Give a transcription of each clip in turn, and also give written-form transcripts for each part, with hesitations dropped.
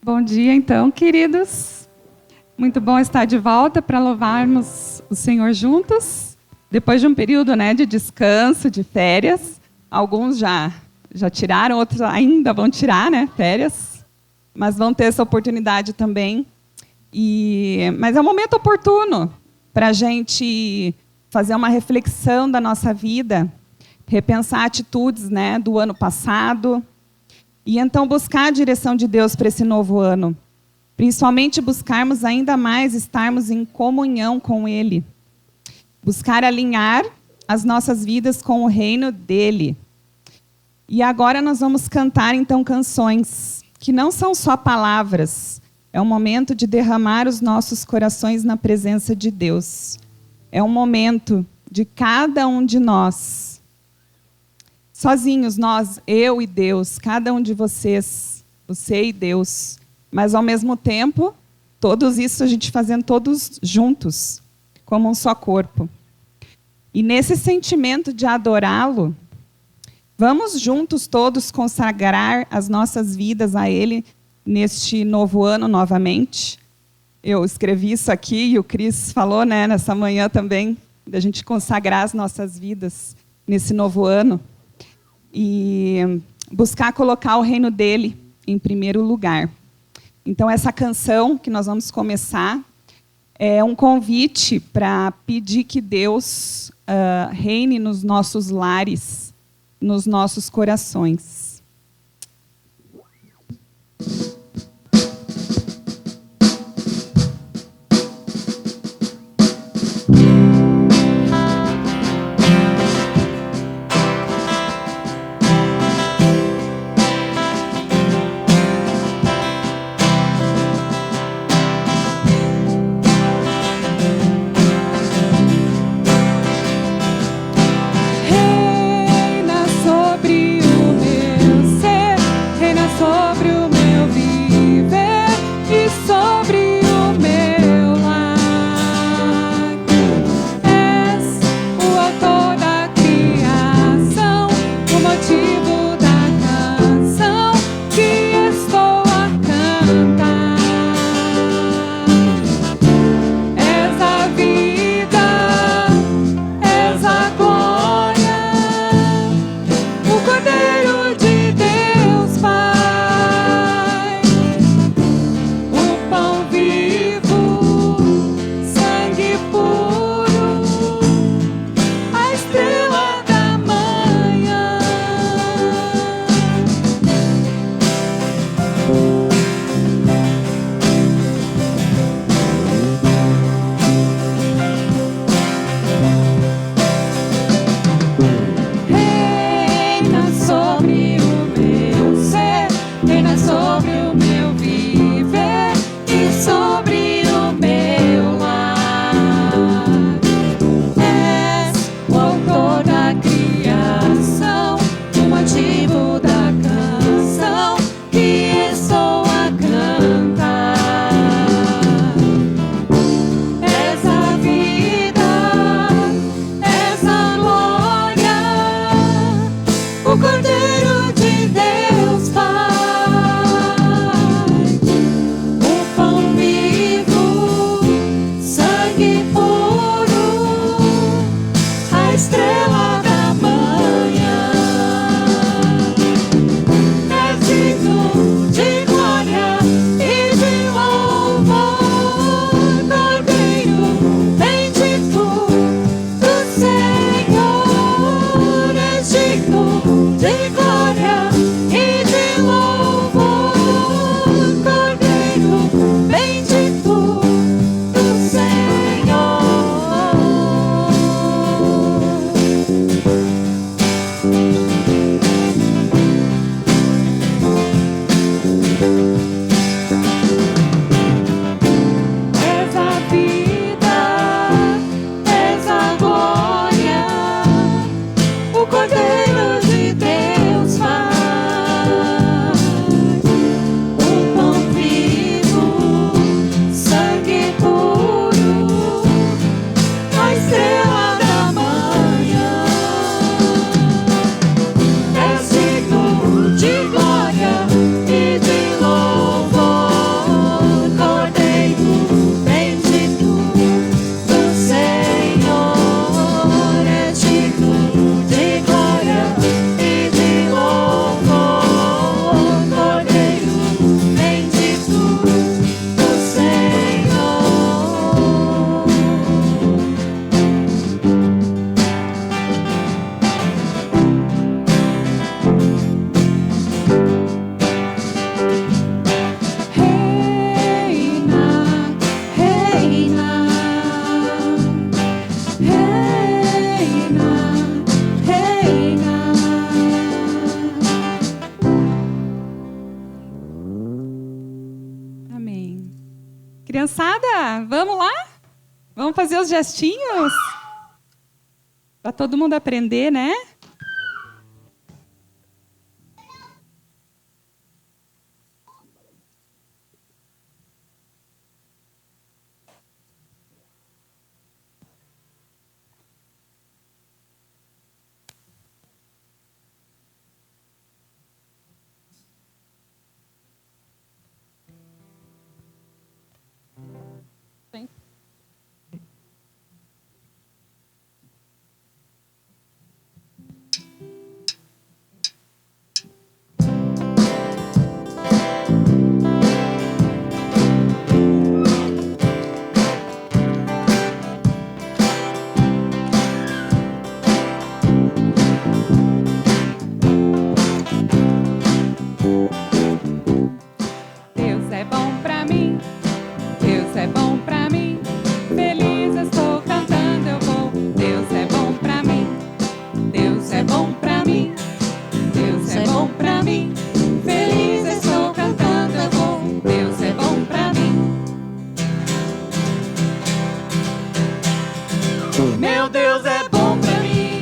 Bom dia, então, queridos. Muito bom estar de volta para louvarmos o Senhor juntos. Depois de um período, de descanso, de férias. Alguns já tiraram, outros ainda vão tirar, férias. Mas vão ter essa oportunidade também. Mas é um momento oportuno para a gente fazer uma reflexão da nossa vida, repensar atitudes, do ano passado. E então buscar a direção de Deus para esse novo ano. Principalmente buscarmos ainda mais estarmos em comunhão com Ele. Buscar alinhar as nossas vidas com o reino dEle. E agora nós vamos cantar então canções que não são só palavras. É um momento de derramar os nossos corações na presença de Deus. É um momento de cada um de nós. Sozinhos, nós, eu e Deus, cada um de vocês, você e Deus. Mas, ao mesmo tempo, todos isso a gente fazendo todos juntos, como um só corpo. E nesse sentimento de adorá-lo, vamos juntos todos consagrar as nossas vidas a Ele neste novo ano novamente. Eu escrevi isso aqui e o Cris falou, nessa manhã também, da gente consagrar as nossas vidas nesse novo ano. E buscar colocar o reino dele em primeiro lugar. Então, essa canção que nós vamos começar é um convite para pedir que Deus reine nos nossos lares, nos nossos corações. Cordeiro de Deus. Criançada, vamos lá? Vamos fazer os gestinhos? Para todo mundo aprender, né? Sim. Deus é bom pra mim, Deus é bom pra mim. Feliz estou cantando, eu vou. Deus é bom pra mim, Deus é bom pra mim, Deus é bom pra mim. Feliz estou cantando, eu vou. Deus é bom pra mim. Meu Deus é bom pra mim,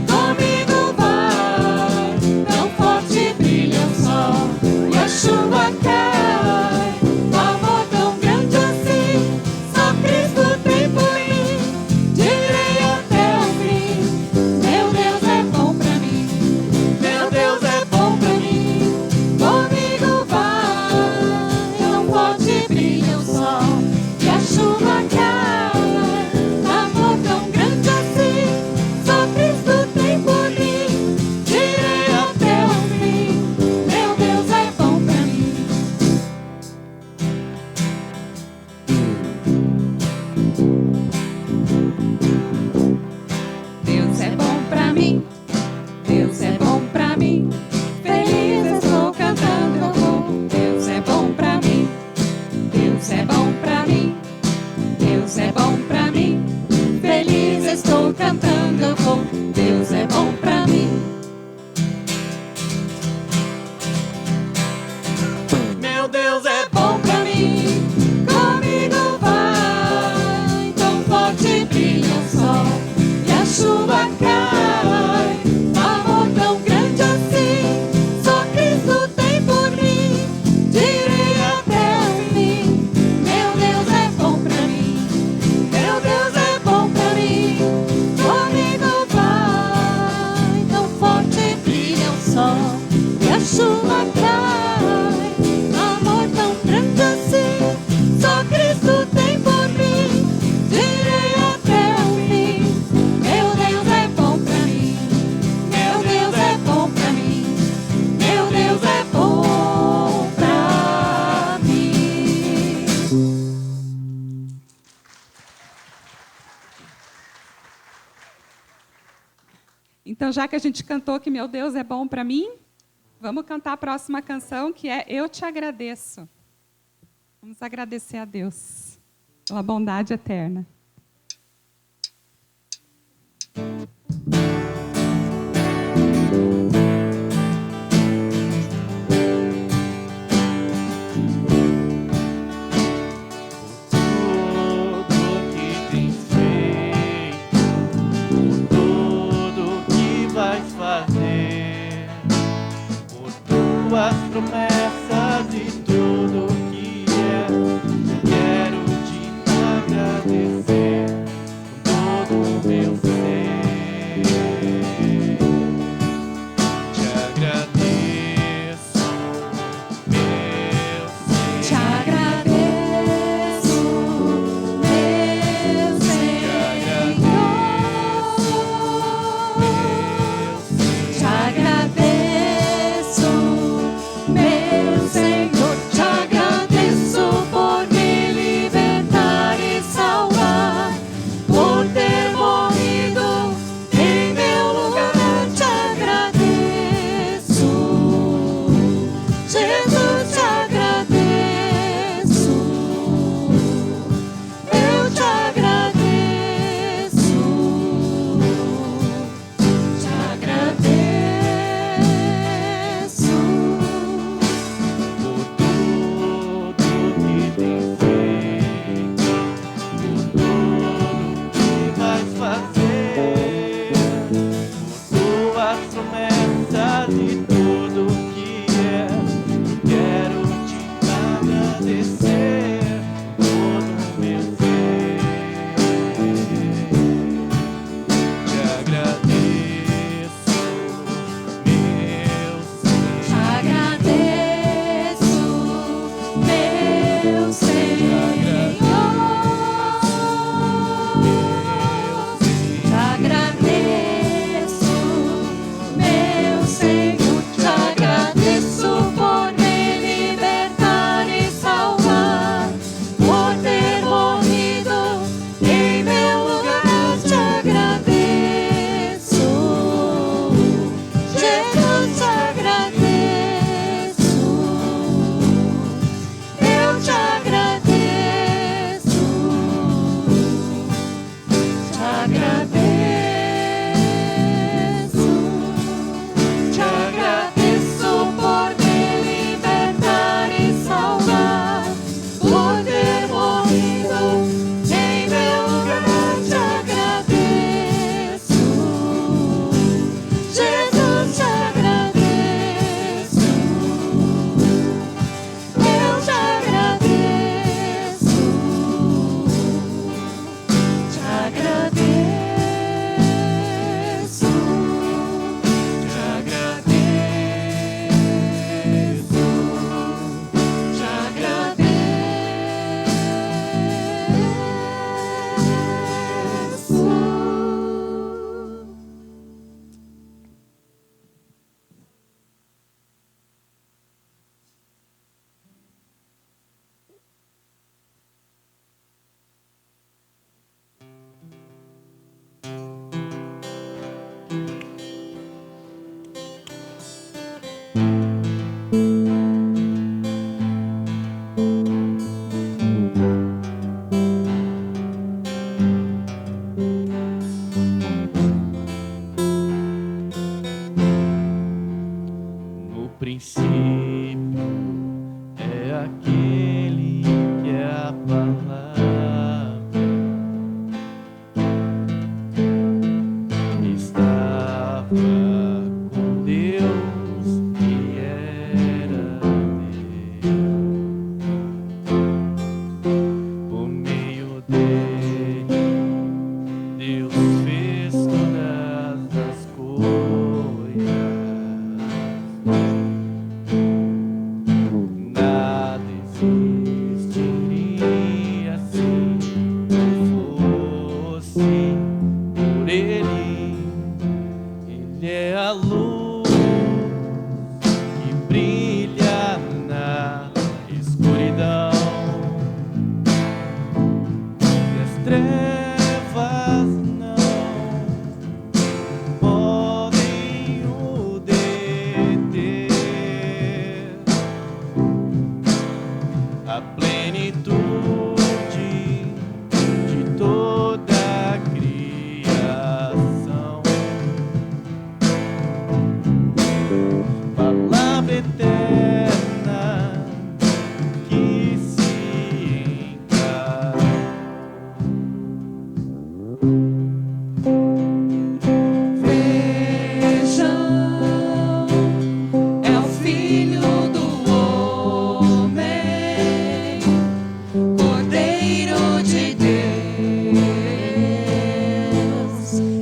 comigo vai. Tão forte brilha o sol e a chuva cai. Amor tão grande assim, só Cristo tem por mim. Direi até o fim, meu Deus é bom pra mim, meu Deus é bom pra mim. Comigo vai, tão forte brilha o sol e a chuva cai. Amor tão grande assim, só Cristo tem por mim. Direi até o fim, meu Deus é bom pra mim. Deus é bom pra mim, Deus é bom pra mim. Feliz estou cantando, eu vou. Deus é bom pra mim, Deus é bom pra mim, Deus é bom pra mim. Feliz estou cantando, eu vou. Deus é bom pra mim. Meu Deus é bom pra mim, comigo vai. Tão forte brilha o sol e a chuva cai. Amor tão grande assim, só Cristo tem por mim. Direi até o fim, meu Deus é bom pra mim, meu Deus é bom pra mim. Comigo vai, tão forte brilha o sol e a chuva cai. Amor tão grande assim, só Cristo tem por mim. Direi até o fim, meu Deus é bom pra mim, meu Deus é bom pra mim, meu Deus é bom pra mim. Então, já que a gente cantou que meu Deus é bom pra mim, vamos cantar a próxima canção, que é Eu Te Agradeço. Vamos agradecer a Deus pela bondade eterna. Tudo que tens feito, por tudo que vais fazer, por tuas promessas e tudo que és, eu quero te agradecer com todo o meu ser. Te agradeço, meu ser. Te agradeço, meu Senhor. Te agradeço, meu princípio é aquele que é a palavra. Estava com Deus e era Deus. Por meio dele, Deus fez todas as coisas. Nada existiria se não fosse por ele. Ele é a luz que brilha na escuridão, e as trevas não podem o deter. A plenitude de toda a criação, palavra eterna que se encarnou. Vejam, é o Filho do Homem, Cordeiro de Deus,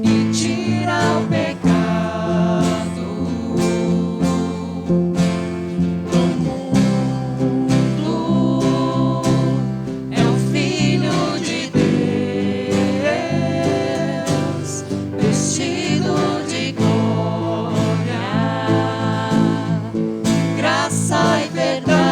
e tira o pecado do mundo. É o Filho de Deus, vestido de glória, graça e verdade.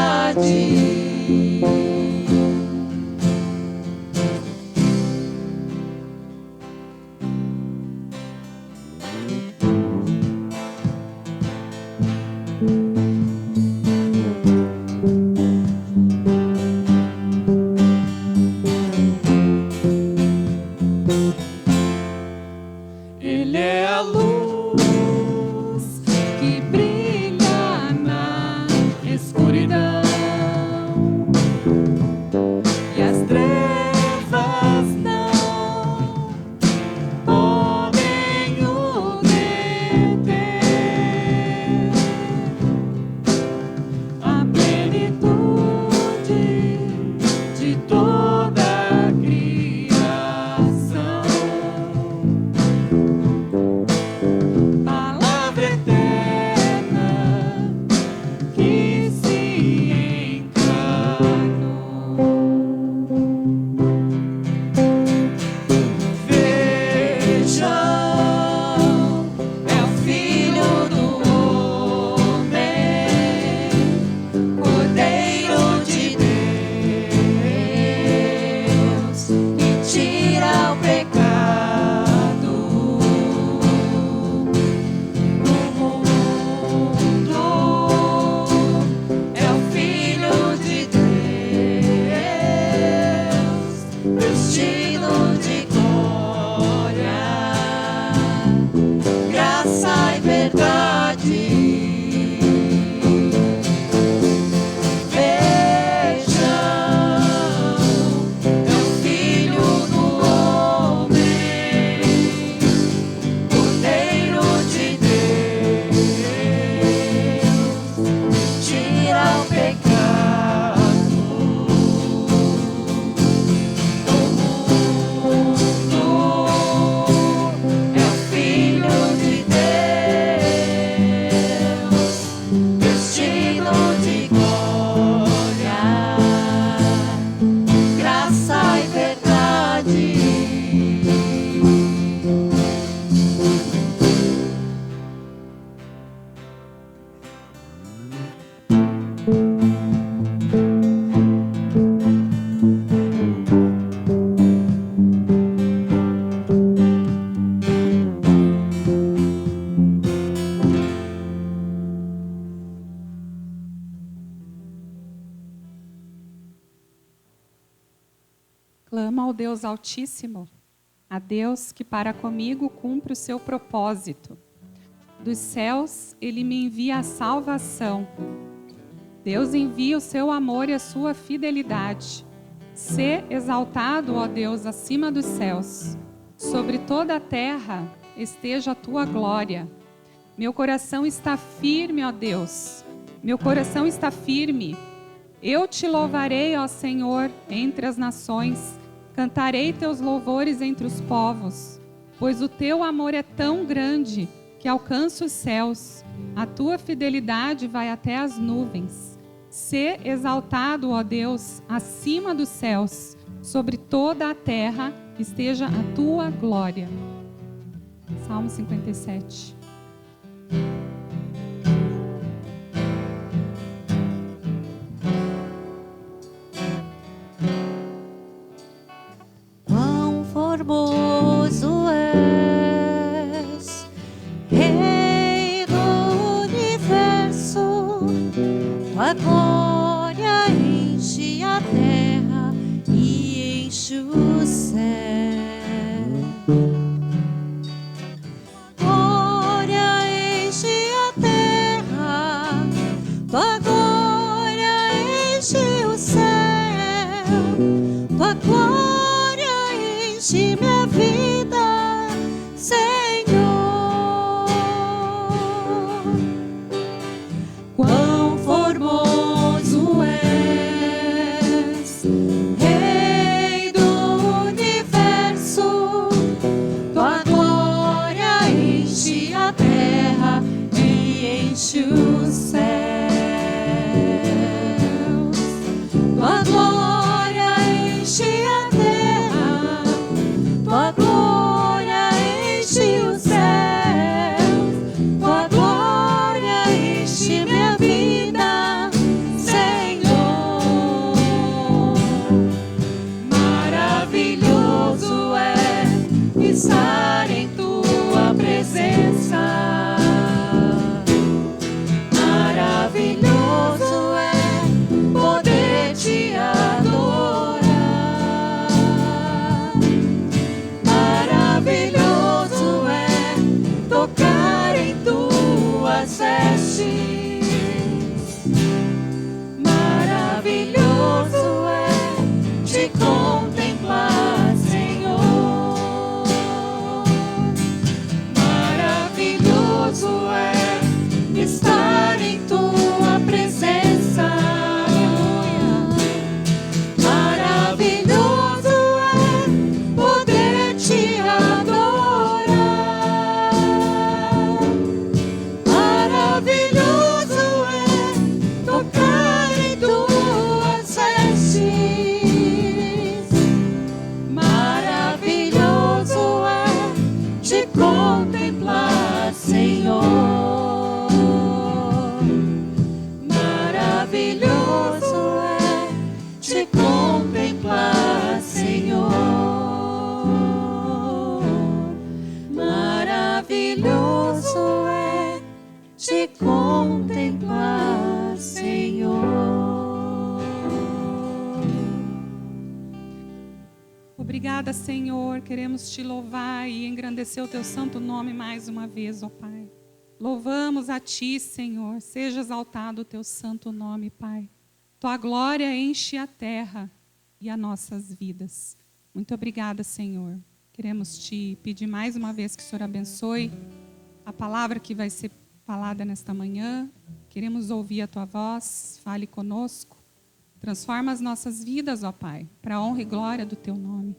Ele é a luz que brilha na escuridão, e as trevas não podem o deter. A plenitude de toda a criação, palavra eterna que se encarnou. Vejam, é o Filho do Homem, Cordeiro de Deus, e tira o pecado do mundo. É o Filho de Deus, vestido de glória, graça e verdade. Vejam, é o Filho do Homem, Cordeiro de Deus, tira o pecado do mundo. É o Filho de Deus, vestido de glória, graça e verdade. Clama ao Deus Altíssimo, a Deus que para comigo cumpre o seu propósito. Dos céus, ele me envia a salvação. Deus envia o seu amor e a sua fidelidade. Sê exaltado, ó Deus, acima dos céus. Sobre toda a terra esteja a tua glória. Meu coração está firme, ó Deus. Meu coração está firme. Eu te louvarei, ó Senhor, entre as nações. Cantarei teus louvores entre os povos. Pois o teu amor é tão grande que alcança os céus. A tua fidelidade vai até as nuvens. Sê exaltado, ó Deus, acima dos céus. Sobre toda a terra esteja a tua glória. Salmo 57. Quão formoso és, Rei do universo, tua glória enche a terra e enche o céu. Glória enche a terra, tua glória enche o céu, tua glória enche minha vida, Senhor. Quão formoso és, Rei do universo, tua glória enche a terra e enche os céus. Tua glória enche a terra, tua glória enche os céus, tua glória enche minha vida, Senhor. Maravilhoso é estar em tua presença. Maravilhoso é poder te adorar. Maravilhoso é tocar em tuas vestes. Maravilhoso é te contemplar, Senhor. Maravilhoso é estar em tua presença. Maravilhoso é poder te adorar. Maravilhoso é tocar em tuas vestes. Maravilhoso é te contemplar, Senhor. Maravilhoso é te contemplar, Senhor. Maravilhoso é te contemplar, Senhor. Obrigada, Senhor. Queremos te louvar e engrandecer o teu santo nome mais uma vez, ó Pai. Louvamos a ti, Senhor. Seja exaltado o teu santo nome, Pai. Tua glória enche a terra e as nossas vidas. Muito obrigada, Senhor. Queremos te pedir mais uma vez que o Senhor abençoe a palavra que vai ser falada nesta manhã. Queremos ouvir a tua voz. Fale conosco. Transforma as nossas vidas, ó Pai, para a honra e glória do teu nome.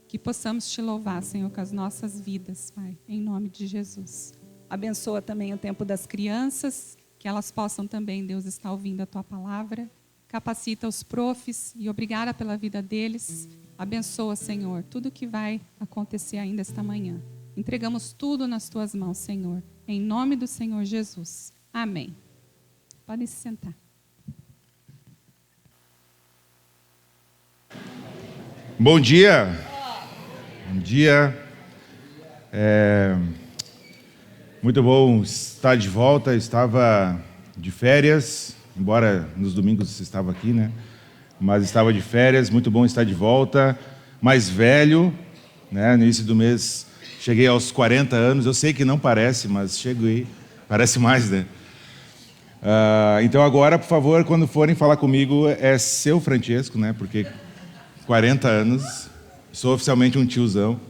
Que possamos te louvar, Senhor, com as nossas vidas, Pai, em nome de Jesus. Abençoa também o tempo das crianças, que elas possam também, Deus, estar ouvindo a tua palavra. Capacita os profs e obrigada pela vida deles. Abençoa, Senhor, tudo que vai acontecer ainda esta manhã. Entregamos tudo nas tuas mãos, Senhor, em nome do Senhor Jesus. Amém. Podem se sentar. Bom dia. Bom dia. Muito bom estar de volta. Eu estava de férias, embora nos domingos você estava aqui, né? Mas estava de férias. Muito bom estar de volta. Mais velho, né? No início do mês cheguei aos 40 anos. Eu sei que não parece, mas cheguei. Parece mais, né? Então agora, por favor, quando forem falar comigo, é seu Francesco, né? Porque 40 anos, sou oficialmente um tiozão,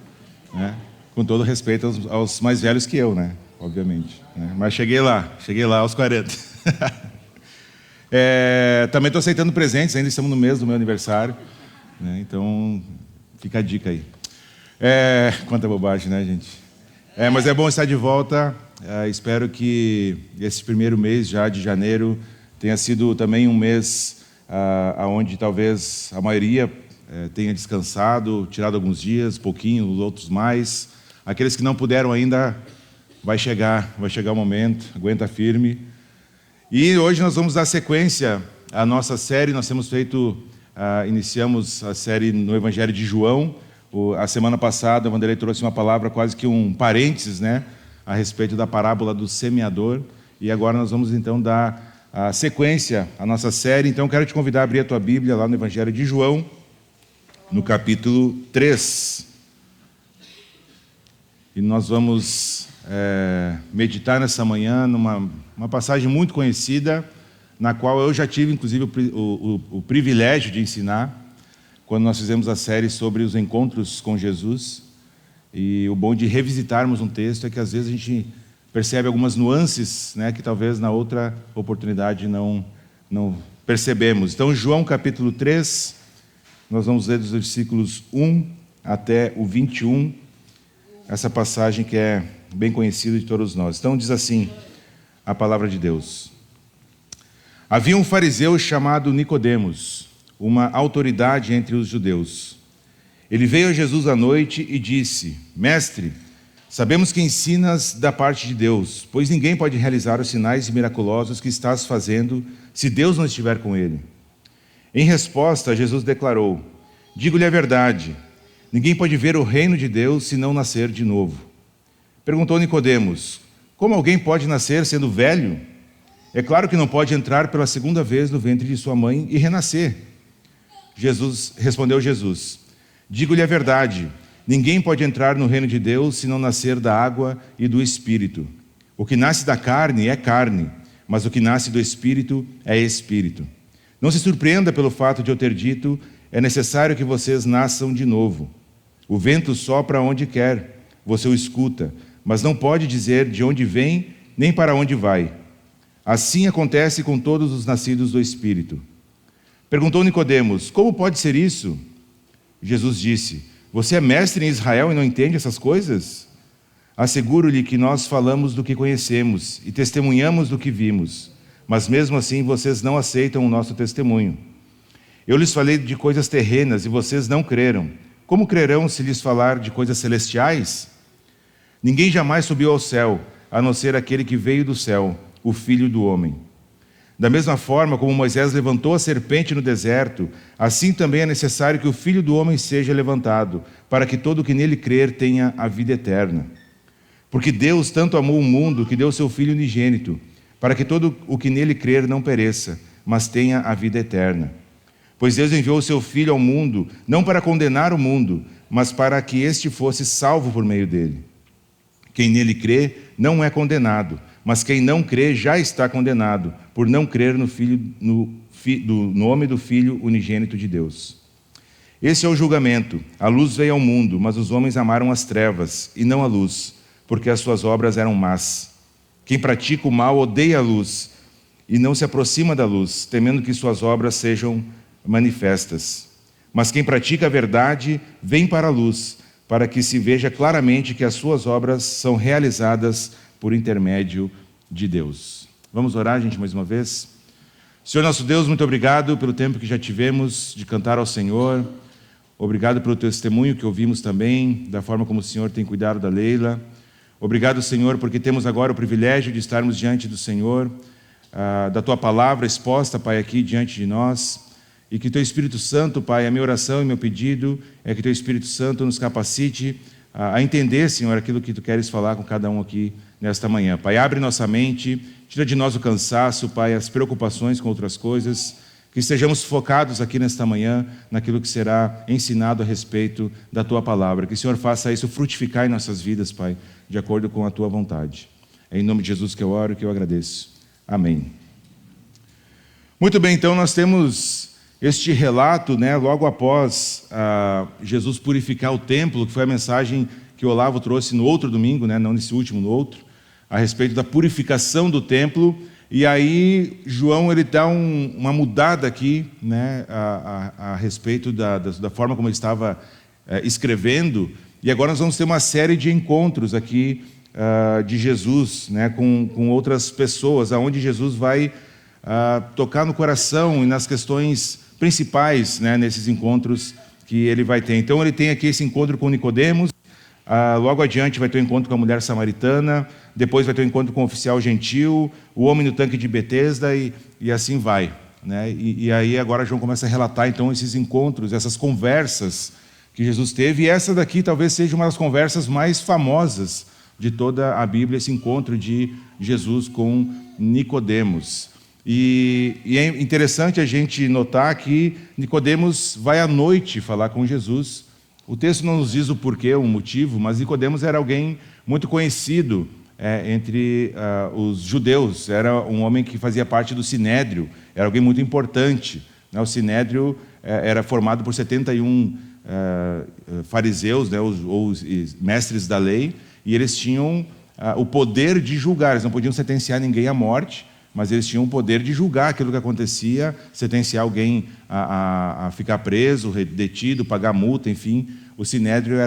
né? Com todo respeito aos mais velhos que eu, né? Obviamente. Né? Mas cheguei lá aos 40. Também estou aceitando presentes, ainda estamos no mês do meu aniversário, né? Então fica a dica aí. Quanta bobagem, né, gente? Mas é bom estar de volta. Espero que esse primeiro mês já de janeiro tenha sido também um mês onde talvez a maioria tenha descansado, tirado alguns dias, pouquinho, os outros mais. Aqueles que não puderam ainda, vai chegar o momento, aguenta firme. E hoje nós vamos dar sequência à nossa série. Nós temos iniciamos a série no Evangelho de João. A semana passada, o Vanderlei trouxe uma palavra, quase que um parênteses, né, a respeito da parábola do semeador. E agora nós vamos então dar a sequência à nossa série. Então quero te convidar a abrir a tua Bíblia lá no Evangelho de João, no capítulo 3. E nós vamos meditar nessa manhã numa passagem muito conhecida, na qual eu já tive, inclusive, o privilégio de ensinar, quando nós fizemos a série sobre os encontros com Jesus. E o bom de revisitarmos um texto é que, às vezes, a gente percebe algumas nuances, né, que talvez na outra oportunidade não percebemos. Então, João capítulo 3, nós vamos ler dos versículos 1 até o 21, essa passagem que é bem conhecida de todos nós. Então, diz assim a palavra de Deus. Havia um fariseu chamado Nicodemos, uma autoridade entre os judeus. Ele veio a Jesus à noite e disse: Mestre, sabemos que ensinas da parte de Deus, pois ninguém pode realizar os sinais miraculosos que estás fazendo se Deus não estiver com ele. Em resposta, Jesus declarou: Digo-lhe a verdade, ninguém pode ver o reino de Deus se não nascer de novo. Perguntou Nicodemos: Como alguém pode nascer sendo velho? É claro que não pode entrar pela segunda vez no ventre de sua mãe e renascer. Respondeu Jesus: Digo-lhe a verdade, ninguém pode entrar no reino de Deus se não nascer da água e do Espírito. O que nasce da carne é carne, mas o que nasce do Espírito é Espírito. Não se surpreenda pelo fato de eu ter dito: é necessário que vocês nasçam de novo. O vento sopra onde quer, você o escuta, mas não pode dizer de onde vem nem para onde vai. Assim acontece com todos os nascidos do Espírito. Perguntou Nicodemos: Como pode ser isso? Jesus disse: Você é mestre em Israel e não entende essas coisas? Asseguro-lhe que nós falamos do que conhecemos e testemunhamos do que vimos, mas mesmo assim vocês não aceitam o nosso testemunho. Eu lhes falei de coisas terrenas e vocês não creram. Como crerão se lhes falar de coisas celestiais? Ninguém jamais subiu ao céu, a não ser aquele que veio do céu, o Filho do Homem. Da mesma forma como Moisés levantou a serpente no deserto, assim também é necessário que o Filho do Homem seja levantado, para que todo o que nele crer tenha a vida eterna. Porque Deus tanto amou o mundo que deu seu Filho unigênito, para que todo o que nele crer não pereça, mas tenha a vida eterna. Pois Deus enviou o seu Filho ao mundo, não para condenar o mundo, mas para que este fosse salvo por meio dele. Quem nele crê não é condenado, mas quem não crê já está condenado, por não crer no nome do Filho unigênito de Deus. Esse é o julgamento. A luz veio ao mundo, mas os homens amaram as trevas, e não a luz, porque as suas obras eram más. Quem pratica o mal odeia a luz, e não se aproxima da luz, temendo que suas obras sejam manifestas. Mas quem pratica a verdade vem para a luz, para que se veja claramente que as suas obras são realizadas por intermédio de Deus. Vamos orar, gente, mais uma vez? Senhor nosso Deus, muito obrigado pelo tempo que já tivemos de cantar ao Senhor. Obrigado pelo testemunho que ouvimos também, da forma como o Senhor tem cuidado da Leila. Obrigado, Senhor, porque temos agora o privilégio de estarmos diante do Senhor, da Tua palavra exposta, Pai, aqui diante de nós. E que Teu Espírito Santo, Pai, a minha oração e meu pedido é que Teu Espírito Santo nos capacite a entender, Senhor, aquilo que Tu queres falar com cada um aqui nesta manhã. Pai, abre nossa mente, tira de nós o cansaço, Pai, as preocupações com outras coisas, que estejamos focados aqui nesta manhã naquilo que será ensinado a respeito da Tua palavra. Que o Senhor faça isso frutificar em nossas vidas, Pai, de acordo com a Tua vontade. É em nome de Jesus que eu oro e que eu agradeço. Amém. Muito bem, então nós temos este relato, né, logo após Jesus purificar o templo, que foi a mensagem que o Olavo trouxe no outro domingo, né, não nesse último, no outro, a respeito da purificação do templo. E aí João ele dá uma mudada aqui, né, a respeito da forma como ele estava escrevendo. E agora nós vamos ter uma série de encontros aqui de Jesus, né, com outras pessoas, aonde Jesus vai tocar no coração e nas questões principais, né, nesses encontros que ele vai ter. Então ele tem aqui esse encontro com Nicodemos, logo adiante vai ter um encontro com a mulher samaritana, depois vai ter um encontro com o oficial gentil, o homem no tanque de Betesda e assim vai, né? E aí agora João começa a relatar então esses encontros, essas conversas que Jesus teve, e essa daqui talvez seja uma das conversas mais famosas de toda a Bíblia, esse encontro de Jesus com Nicodemos. E é interessante a gente notar que Nicodemos vai à noite falar com Jesus. O texto não nos diz o porquê, o motivo, mas Nicodemos era alguém muito conhecido entre os judeus. Era um homem que fazia parte do Sinédrio, era alguém muito importante, né? O Sinédrio era formado por 71 fariseus, né, ou mestres da lei, e eles tinham o poder de julgar. Eles não podiam sentenciar ninguém à morte, mas eles tinham o poder de julgar aquilo que acontecia, sentenciar alguém a ficar preso, detido, pagar multa, enfim. O Sinédrio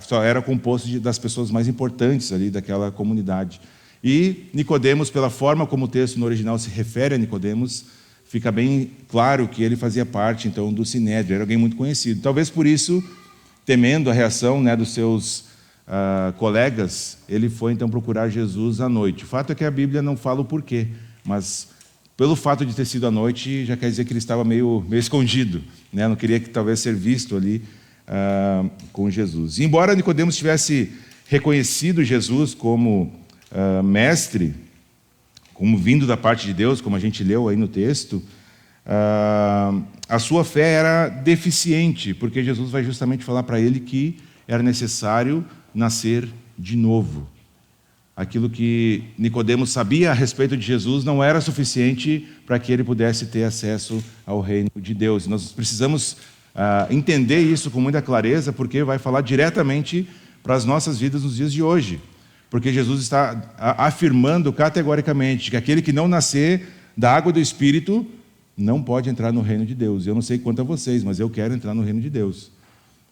só era composto das pessoas mais importantes ali daquela comunidade. E Nicodemos, pela forma como o texto no original se refere a Nicodemos, fica bem claro que ele fazia parte, então, do Sinédrio, era alguém muito conhecido. Talvez por isso, temendo a reação, né, dos seus colegas, ele foi então procurar Jesus à noite. O fato é que a Bíblia não fala o porquê, mas pelo fato de ter sido à noite, já quer dizer que ele estava meio escondido, né? Não queria que talvez ser visto ali com Jesus. E embora Nicodemos tivesse reconhecido Jesus como mestre, como vindo da parte de Deus, como a gente leu aí no texto, a sua fé era deficiente, porque Jesus vai justamente falar para ele que era necessário nascer de novo. Aquilo que Nicodemos sabia a respeito de Jesus não era suficiente para que ele pudesse ter acesso ao reino de Deus. Nós precisamos entender isso com muita clareza, porque vai falar diretamente para as nossas vidas nos dias de hoje. Porque Jesus está afirmando categoricamente que aquele que não nascer da água do Espírito não pode entrar no reino de Deus. Eu não sei quanto a vocês, mas eu quero entrar no reino de Deus.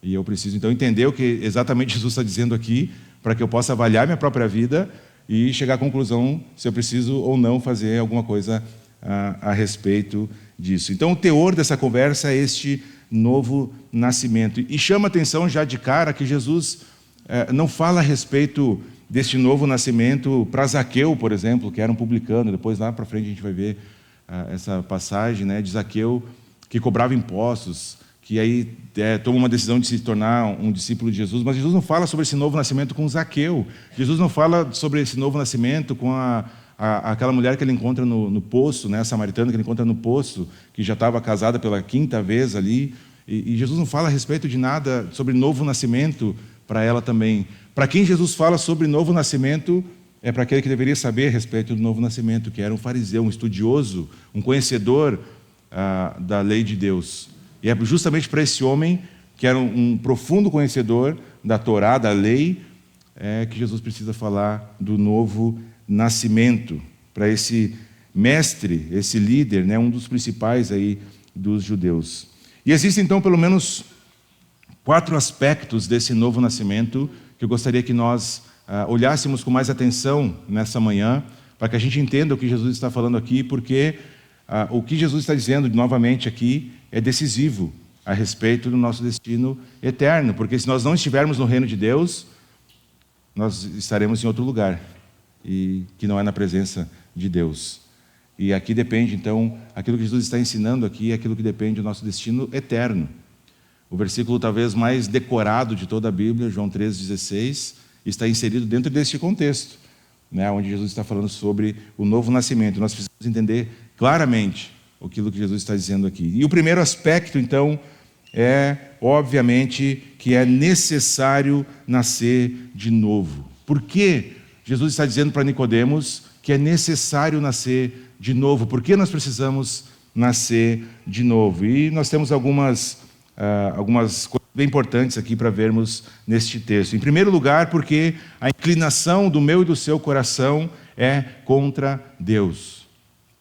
E eu preciso, então, entender o que exatamente Jesus está dizendo aqui, para que eu possa avaliar minha própria vida e chegar à conclusão se eu preciso ou não fazer alguma coisa a respeito disso. Então, o teor dessa conversa é este novo nascimento. E chama atenção já de cara que Jesus não fala a respeito deste novo nascimento para Zaqueu, por exemplo, que era um publicano. Depois, lá para frente, a gente vai ver essa passagem, né, de Zaqueu, que cobrava impostos, que aí toma uma decisão de se tornar um discípulo de Jesus. Mas Jesus não fala sobre esse novo nascimento com Zaqueu. Jesus não fala sobre esse novo nascimento com aquela mulher que ele encontra no poço, né, a samaritana que ele encontra no poço, que já estava casada pela 5ª vez ali. E Jesus não fala a respeito de nada sobre novo nascimento para ela também. Para quem Jesus fala sobre novo nascimento, é para aquele que deveria saber a respeito do novo nascimento, que era um fariseu, um estudioso, um conhecedor da lei de Deus. E é justamente para esse homem, que era um profundo conhecedor da Torá, da lei, que Jesus precisa falar do novo nascimento. Para esse mestre, esse líder, né, um dos principais aí dos judeus. E existem, então, pelo menos 4 aspectos desse novo nascimento que eu gostaria que nós olhássemos com mais atenção nessa manhã, para que a gente entenda o que Jesus está falando aqui, porque o que Jesus está dizendo novamente aqui é decisivo a respeito do nosso destino eterno, porque se nós não estivermos no reino de Deus, nós estaremos em outro lugar, e que não é na presença de Deus. E aqui depende, então, aquilo que Jesus está ensinando aqui é aquilo que depende do nosso destino eterno. O versículo talvez mais decorado de toda a Bíblia, João 3,16, está inserido dentro deste contexto, né, onde Jesus está falando sobre o novo nascimento. Nós precisamos entender claramente aquilo que Jesus está dizendo aqui. E o primeiro aspecto, então, é, obviamente, que é necessário nascer de novo. Por que Jesus está dizendo para Nicodemos que é necessário nascer de novo. Por que nós precisamos nascer de novo? E nós temos algumas coisas bem importantes aqui para vermos neste texto. Em primeiro lugar, porque a inclinação do meu e do seu coração é contra Deus.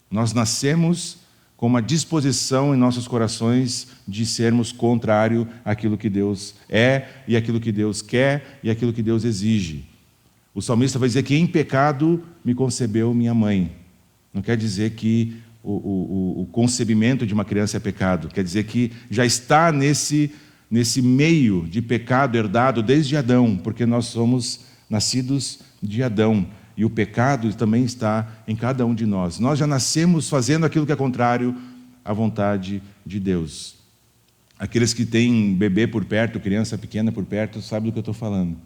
Nós nascemos com uma disposição em nossos corações de sermos contrário àquilo que Deus é, e aquilo que Deus quer, e aquilo que Deus exige. O salmista vai dizer que em pecado me concebeu minha mãe. Não quer dizer que o concebimento de uma criança é pecado. Quer dizer que já está nesse meio de pecado herdado desde Adão, porque nós somos nascidos de Adão. E o pecado também está em cada um de nós. Nós já nascemos fazendo aquilo que é contrário à vontade de Deus. Aqueles que têm bebê por perto, criança pequena por perto, sabem do que eu estou falando.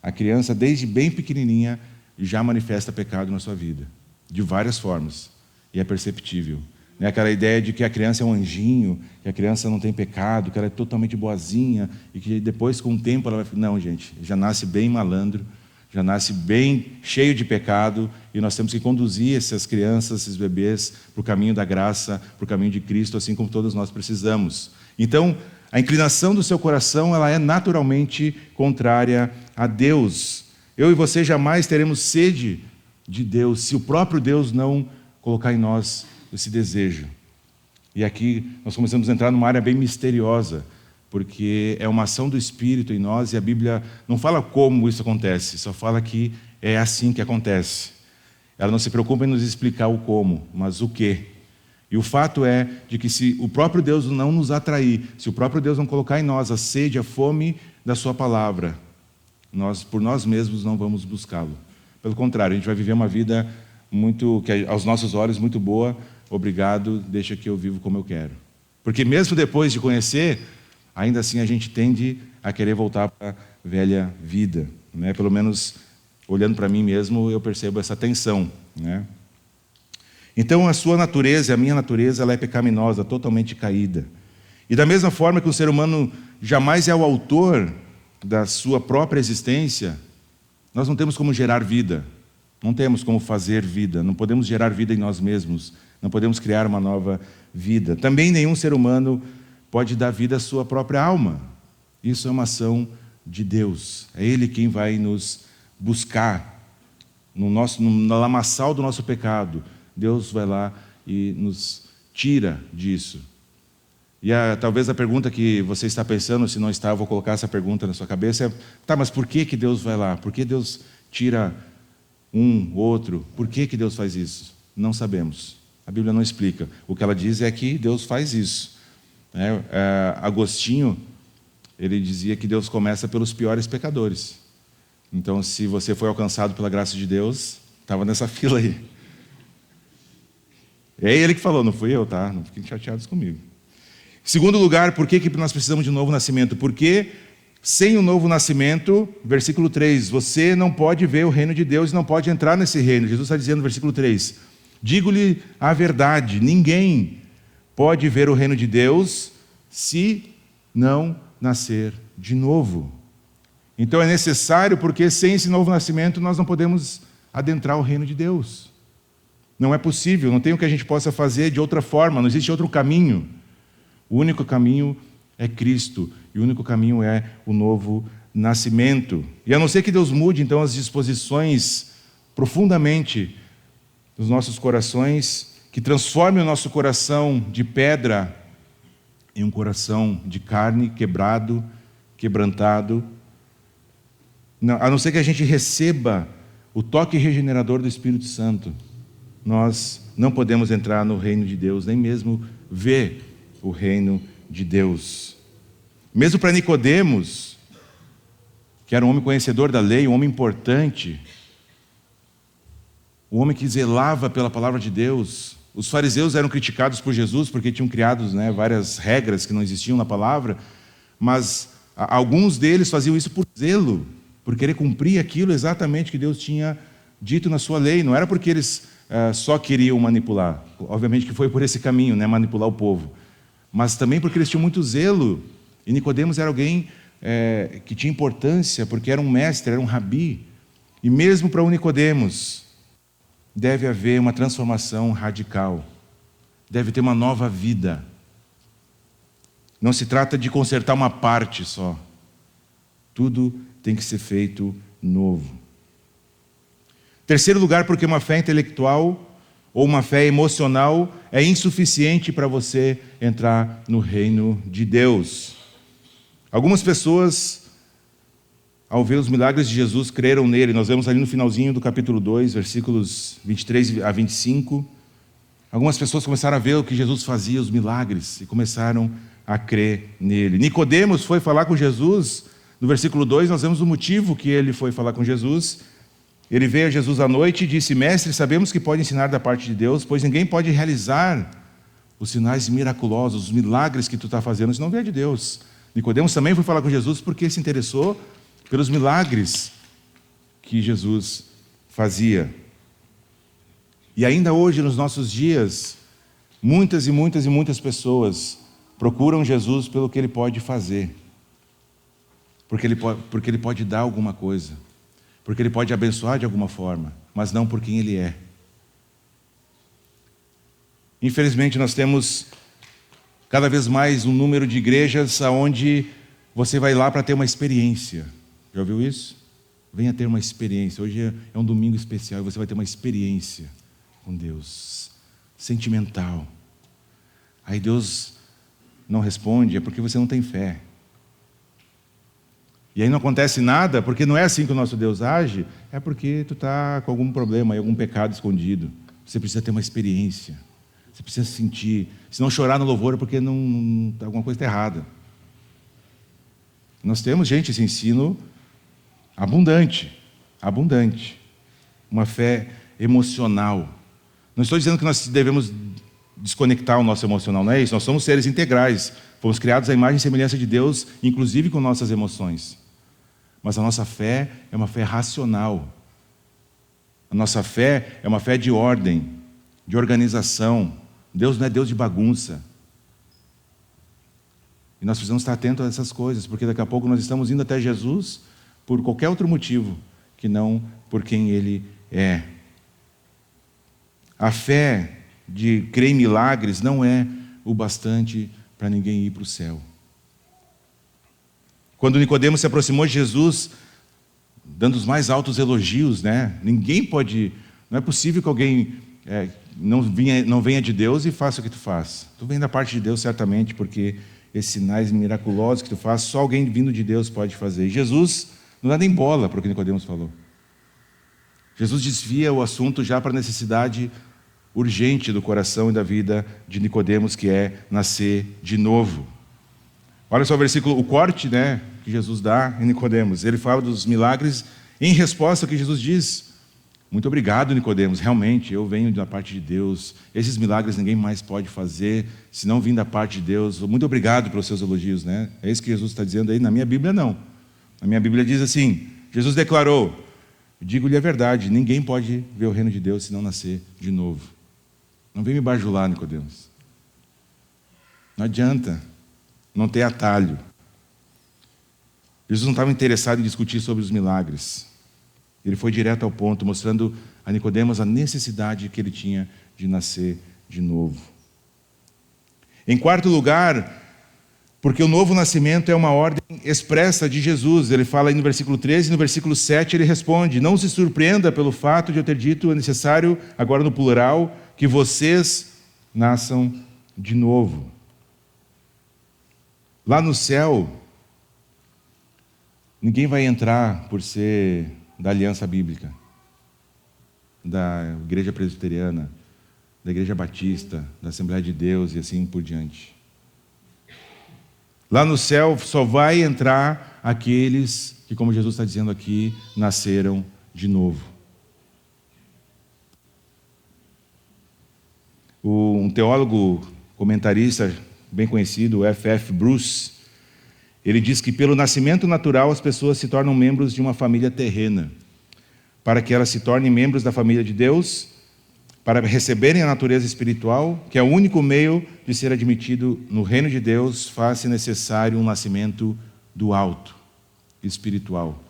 A criança, desde bem pequenininha, já manifesta pecado na sua vida, de várias formas, e é perceptível. Não é aquela ideia de que a criança é um anjinho, que a criança não tem pecado, que ela é totalmente boazinha, e que depois, com o tempo, ela vai... Não, gente, já nasce bem malandro, já nasce bem cheio de pecado, e nós temos que conduzir essas crianças, esses bebês, para o caminho da graça, para o caminho de Cristo, assim como todos nós precisamos. Então, a inclinação do seu coração, ela é naturalmente contrária a Deus. Eu e você jamais teremos sede de Deus, se o próprio Deus não colocar em nós esse desejo. E aqui nós começamos a entrar numa área bem misteriosa, porque é uma ação do Espírito em nós, e a Bíblia não fala como isso acontece, só fala que é assim que acontece. Ela não se preocupa em nos explicar o como, mas o quê. E o fato é de que se o próprio Deus não nos atrair, se o próprio Deus não colocar em nós a sede, a fome da sua palavra, nós por nós mesmos não vamos buscá-lo. Pelo contrário, a gente vai viver uma vida que aos nossos olhos muito boa. Obrigado, deixa que eu vivo como eu quero. Porque mesmo depois de conhecer, ainda assim a gente tende a querer voltar para a velha vida, né? Pelo menos olhando para mim mesmo, eu percebo essa tensão, né? Então a sua natureza, a minha natureza, ela é pecaminosa, totalmente caída. E da mesma forma que o ser humano jamais é o autor da sua própria existência, nós não temos como gerar vida, não temos como fazer vida, não podemos gerar vida em nós mesmos, não podemos criar uma nova vida. Também nenhum ser humano pode dar vida à sua própria alma. Isso é uma ação de Deus. É Ele quem vai nos buscar no lamaçal do nosso pecado. Deus vai lá e nos tira disso. E talvez a pergunta que você está pensando, se não está, eu vou colocar essa pergunta na sua cabeça, tá, mas por que Deus vai lá? Por que Deus tira outro? Por que Deus faz isso? Não sabemos. A Bíblia não explica. O que ela diz é que Deus faz isso. Agostinho, ele dizia que Deus começa pelos piores pecadores. Então, se você foi alcançado pela graça de Deus, estava nessa fila aí. É ele que falou, não fui eu, tá? Não fiquem chateados comigo. Em segundo lugar, por que nós precisamos de um novo nascimento? Porque sem o novo nascimento, versículo 3, você não pode ver o reino de Deus e não pode entrar nesse reino. Jesus está dizendo no versículo 3, digo-lhe a verdade, ninguém pode ver o reino de Deus se não nascer de novo. Então é necessário, porque sem esse novo nascimento nós não podemos adentrar o reino de Deus. Não é possível, não tem o que a gente possa fazer de outra forma, não existe outro caminho. O único caminho é Cristo, e o único caminho é o novo nascimento. E a não ser que Deus mude, então, as disposições profundamente dos nossos corações, que transforme o nosso coração de pedra em um coração de carne, quebrado, quebrantado, a não ser que a gente receba o toque regenerador do Espírito Santo, nós não podemos entrar no reino de Deus, nem mesmo ver o reino de Deus. Mesmo para Nicodemos, que era um homem conhecedor da lei, um homem importante, um homem que zelava pela palavra de Deus. Os fariseus eram criticados por Jesus porque tinham criado, várias regras que não existiam na palavra, mas alguns deles faziam isso por zelo, por querer cumprir aquilo exatamente que Deus tinha dito na sua lei. Não era porque eles só queriam manipular, obviamente que foi por esse caminho, manipular o povo, mas também porque eles tinham muito zelo. E Nicodemos era alguém que tinha importância, porque era um mestre, era um rabi. E mesmo para o Nicodemos, deve haver uma transformação radical. Deve ter uma nova vida. Não se trata de consertar uma parte só. Tudo tem que ser feito novo. Terceiro lugar, porque uma fé intelectual ou uma fé emocional é insuficiente para você entrar no reino de Deus. Algumas pessoas, ao ver os milagres de Jesus, creram nele. Nós vemos ali no finalzinho do capítulo 2, versículos 23 a 25. Algumas pessoas começaram a ver o que Jesus fazia, os milagres, e começaram a crer nele. Nicodemos foi falar com Jesus. No versículo 2, nós vemos o motivo que ele foi falar com Jesus. Ele veio a Jesus à noite e disse: Mestre, sabemos que pode ensinar da parte de Deus, pois ninguém pode realizar os sinais miraculosos, os milagres que tu está fazendo, se não vier de Deus. Nicodemos também foi falar com Jesus porque se interessou pelos milagres que Jesus fazia. E ainda hoje, nos nossos dias, muitas pessoas procuram Jesus pelo que ele pode fazer. Porque ele pode dar alguma coisa. Porque ele pode abençoar de alguma forma, mas não por quem ele é. Infelizmente, nós temos cada vez mais um número de igrejas onde você vai lá para ter uma experiência. Já ouviu isso? Venha ter uma experiência. Hoje é um domingo especial e você vai ter uma experiência com Deus, sentimental. Aí Deus não responde, é porque você não tem fé. E aí não acontece nada, porque não é assim que o nosso Deus age, é porque tu está com algum problema, algum pecado escondido. Você precisa ter uma experiência. Você precisa sentir. Se não chorar no louvor é porque alguma coisa está errada. Nós temos, gente, esse ensino abundante. Uma fé emocional. Não estou dizendo que nós devemos desconectar o nosso emocional, não é isso. Nós somos seres integrais. Fomos criados à imagem e semelhança de Deus, inclusive com nossas emoções. Mas a nossa fé é uma fé racional. A nossa fé é uma fé de ordem, de organização. Deus não é Deus de bagunça. E nós precisamos estar atentos a essas coisas, porque daqui a pouco nós estamos indo até Jesus por qualquer outro motivo, que não por quem Ele é. A fé de crer em milagres não é o bastante para ninguém ir para o céu. Quando Nicodemos se aproximou de Jesus, dando os mais altos elogios, né? Não é possível que alguém não venha de Deus e faça o que tu faz. Tu vem da parte de Deus certamente, porque esses sinais miraculosos que tu faz, só alguém vindo de Deus pode fazer. E Jesus não dá nem bola para o que Nicodemos falou. Jesus desvia o assunto já para a necessidade urgente do coração e da vida de Nicodemos, que é nascer de novo. Olha só o versículo, o corte, né, que Jesus dá em Nicodemos. Ele fala dos milagres em resposta ao que Jesus diz. Muito obrigado, Nicodemos. Realmente, eu venho da parte de Deus. Esses milagres ninguém mais pode fazer se não vir da parte de Deus. Muito obrigado pelos seus elogios, né? É isso que Jesus está dizendo aí. Na minha Bíblia, não. Na minha Bíblia diz assim, Jesus declarou: digo-lhe a verdade, ninguém pode ver o reino de Deus se não nascer de novo. Não vem me bajular, Nicodemos. Não adianta. Não tem atalho. Jesus não estava interessado em discutir sobre os milagres. Ele foi direto ao ponto, mostrando a Nicodemos a necessidade que ele tinha de nascer de novo. Em quarto lugar, porque o novo nascimento é uma ordem expressa de Jesus. Ele fala aí no versículo 13 e no versículo 7 ele responde: não se surpreenda pelo fato de eu ter dito, é necessário, agora no plural, que vocês nasçam de novo. Lá no céu, ninguém vai entrar por ser da Aliança Bíblica, da Igreja Presbiteriana, da Igreja Batista, da Assembleia de Deus e assim por diante. Lá no céu só vai entrar aqueles que, como Jesus está dizendo aqui, nasceram de novo. Um teólogo comentarista bem conhecido, F.F. Bruce, ele diz que pelo nascimento natural as pessoas se tornam membros de uma família terrena. Para que elas se tornem membros da família de Deus, para receberem a natureza espiritual, que é o único meio de ser admitido no reino de Deus, faz-se necessário um nascimento do alto, espiritual.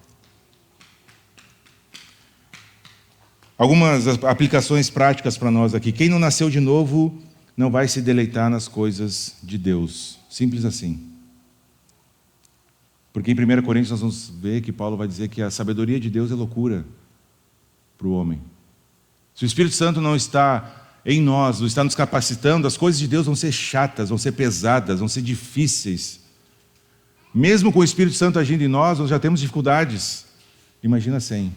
Algumas aplicações práticas para nós aqui. Quem não nasceu de novo não vai se deleitar nas coisas de Deus. Simples assim. Porque em 1 Coríntios nós vamos ver que Paulo vai dizer que a sabedoria de Deus é loucura para o homem. Se o Espírito Santo não está em nós, não está nos capacitando, as coisas de Deus vão ser chatas, vão ser pesadas, vão ser difíceis. Mesmo com o Espírito Santo agindo em nós já temos dificuldades. Imagina sem.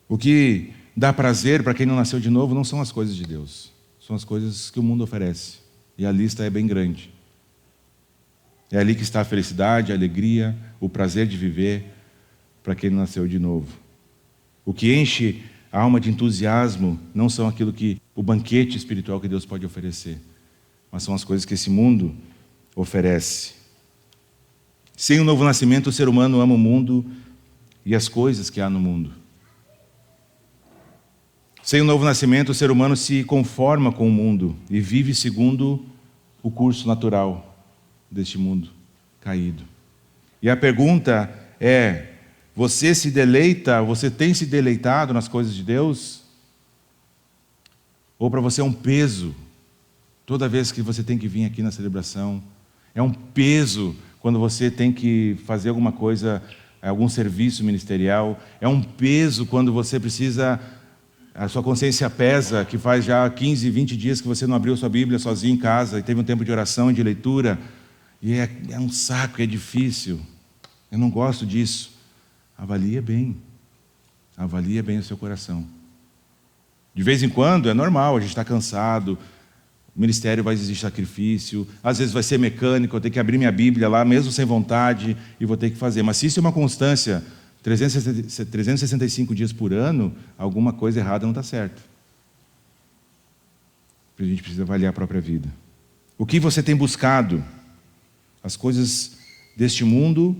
O que dá prazer para quem não nasceu de novo não são as coisas de Deus. São as coisas que o mundo oferece. E a lista é bem grande. É ali que está a felicidade, a alegria, o prazer de viver para quem não nasceu de novo. O que enche a alma de entusiasmo não são aquilo que o banquete espiritual que Deus pode oferecer, mas são as coisas que esse mundo oferece. Sem o novo nascimento, o ser humano ama o mundo e as coisas que há no mundo. Sem o novo nascimento, o ser humano se conforma com o mundo e vive segundo o curso natural deste mundo caído. E a pergunta é: você se deleita, você tem se deleitado nas coisas de Deus? Ou para você é um peso toda vez que você tem que vir aqui na celebração? É um peso quando você tem que fazer alguma coisa, algum serviço ministerial? É um peso quando você precisa, a sua consciência pesa, que faz já 15, 20 dias que você não abriu sua Bíblia sozinho em casa e teve um tempo de oração e de leitura, e é um saco, é difícil. Eu não gosto disso. Avalie bem o seu coração. De vez em quando é normal, a gente está cansado, o ministério vai exigir sacrifício, às vezes vai ser mecânico, eu tenho que abrir minha Bíblia lá, mesmo sem vontade, e vou ter que fazer. Mas se isso é uma constância, 365 dias por ano, alguma coisa errada não está certo. A gente precisa avaliar a própria vida. O que você tem buscado? As coisas deste mundo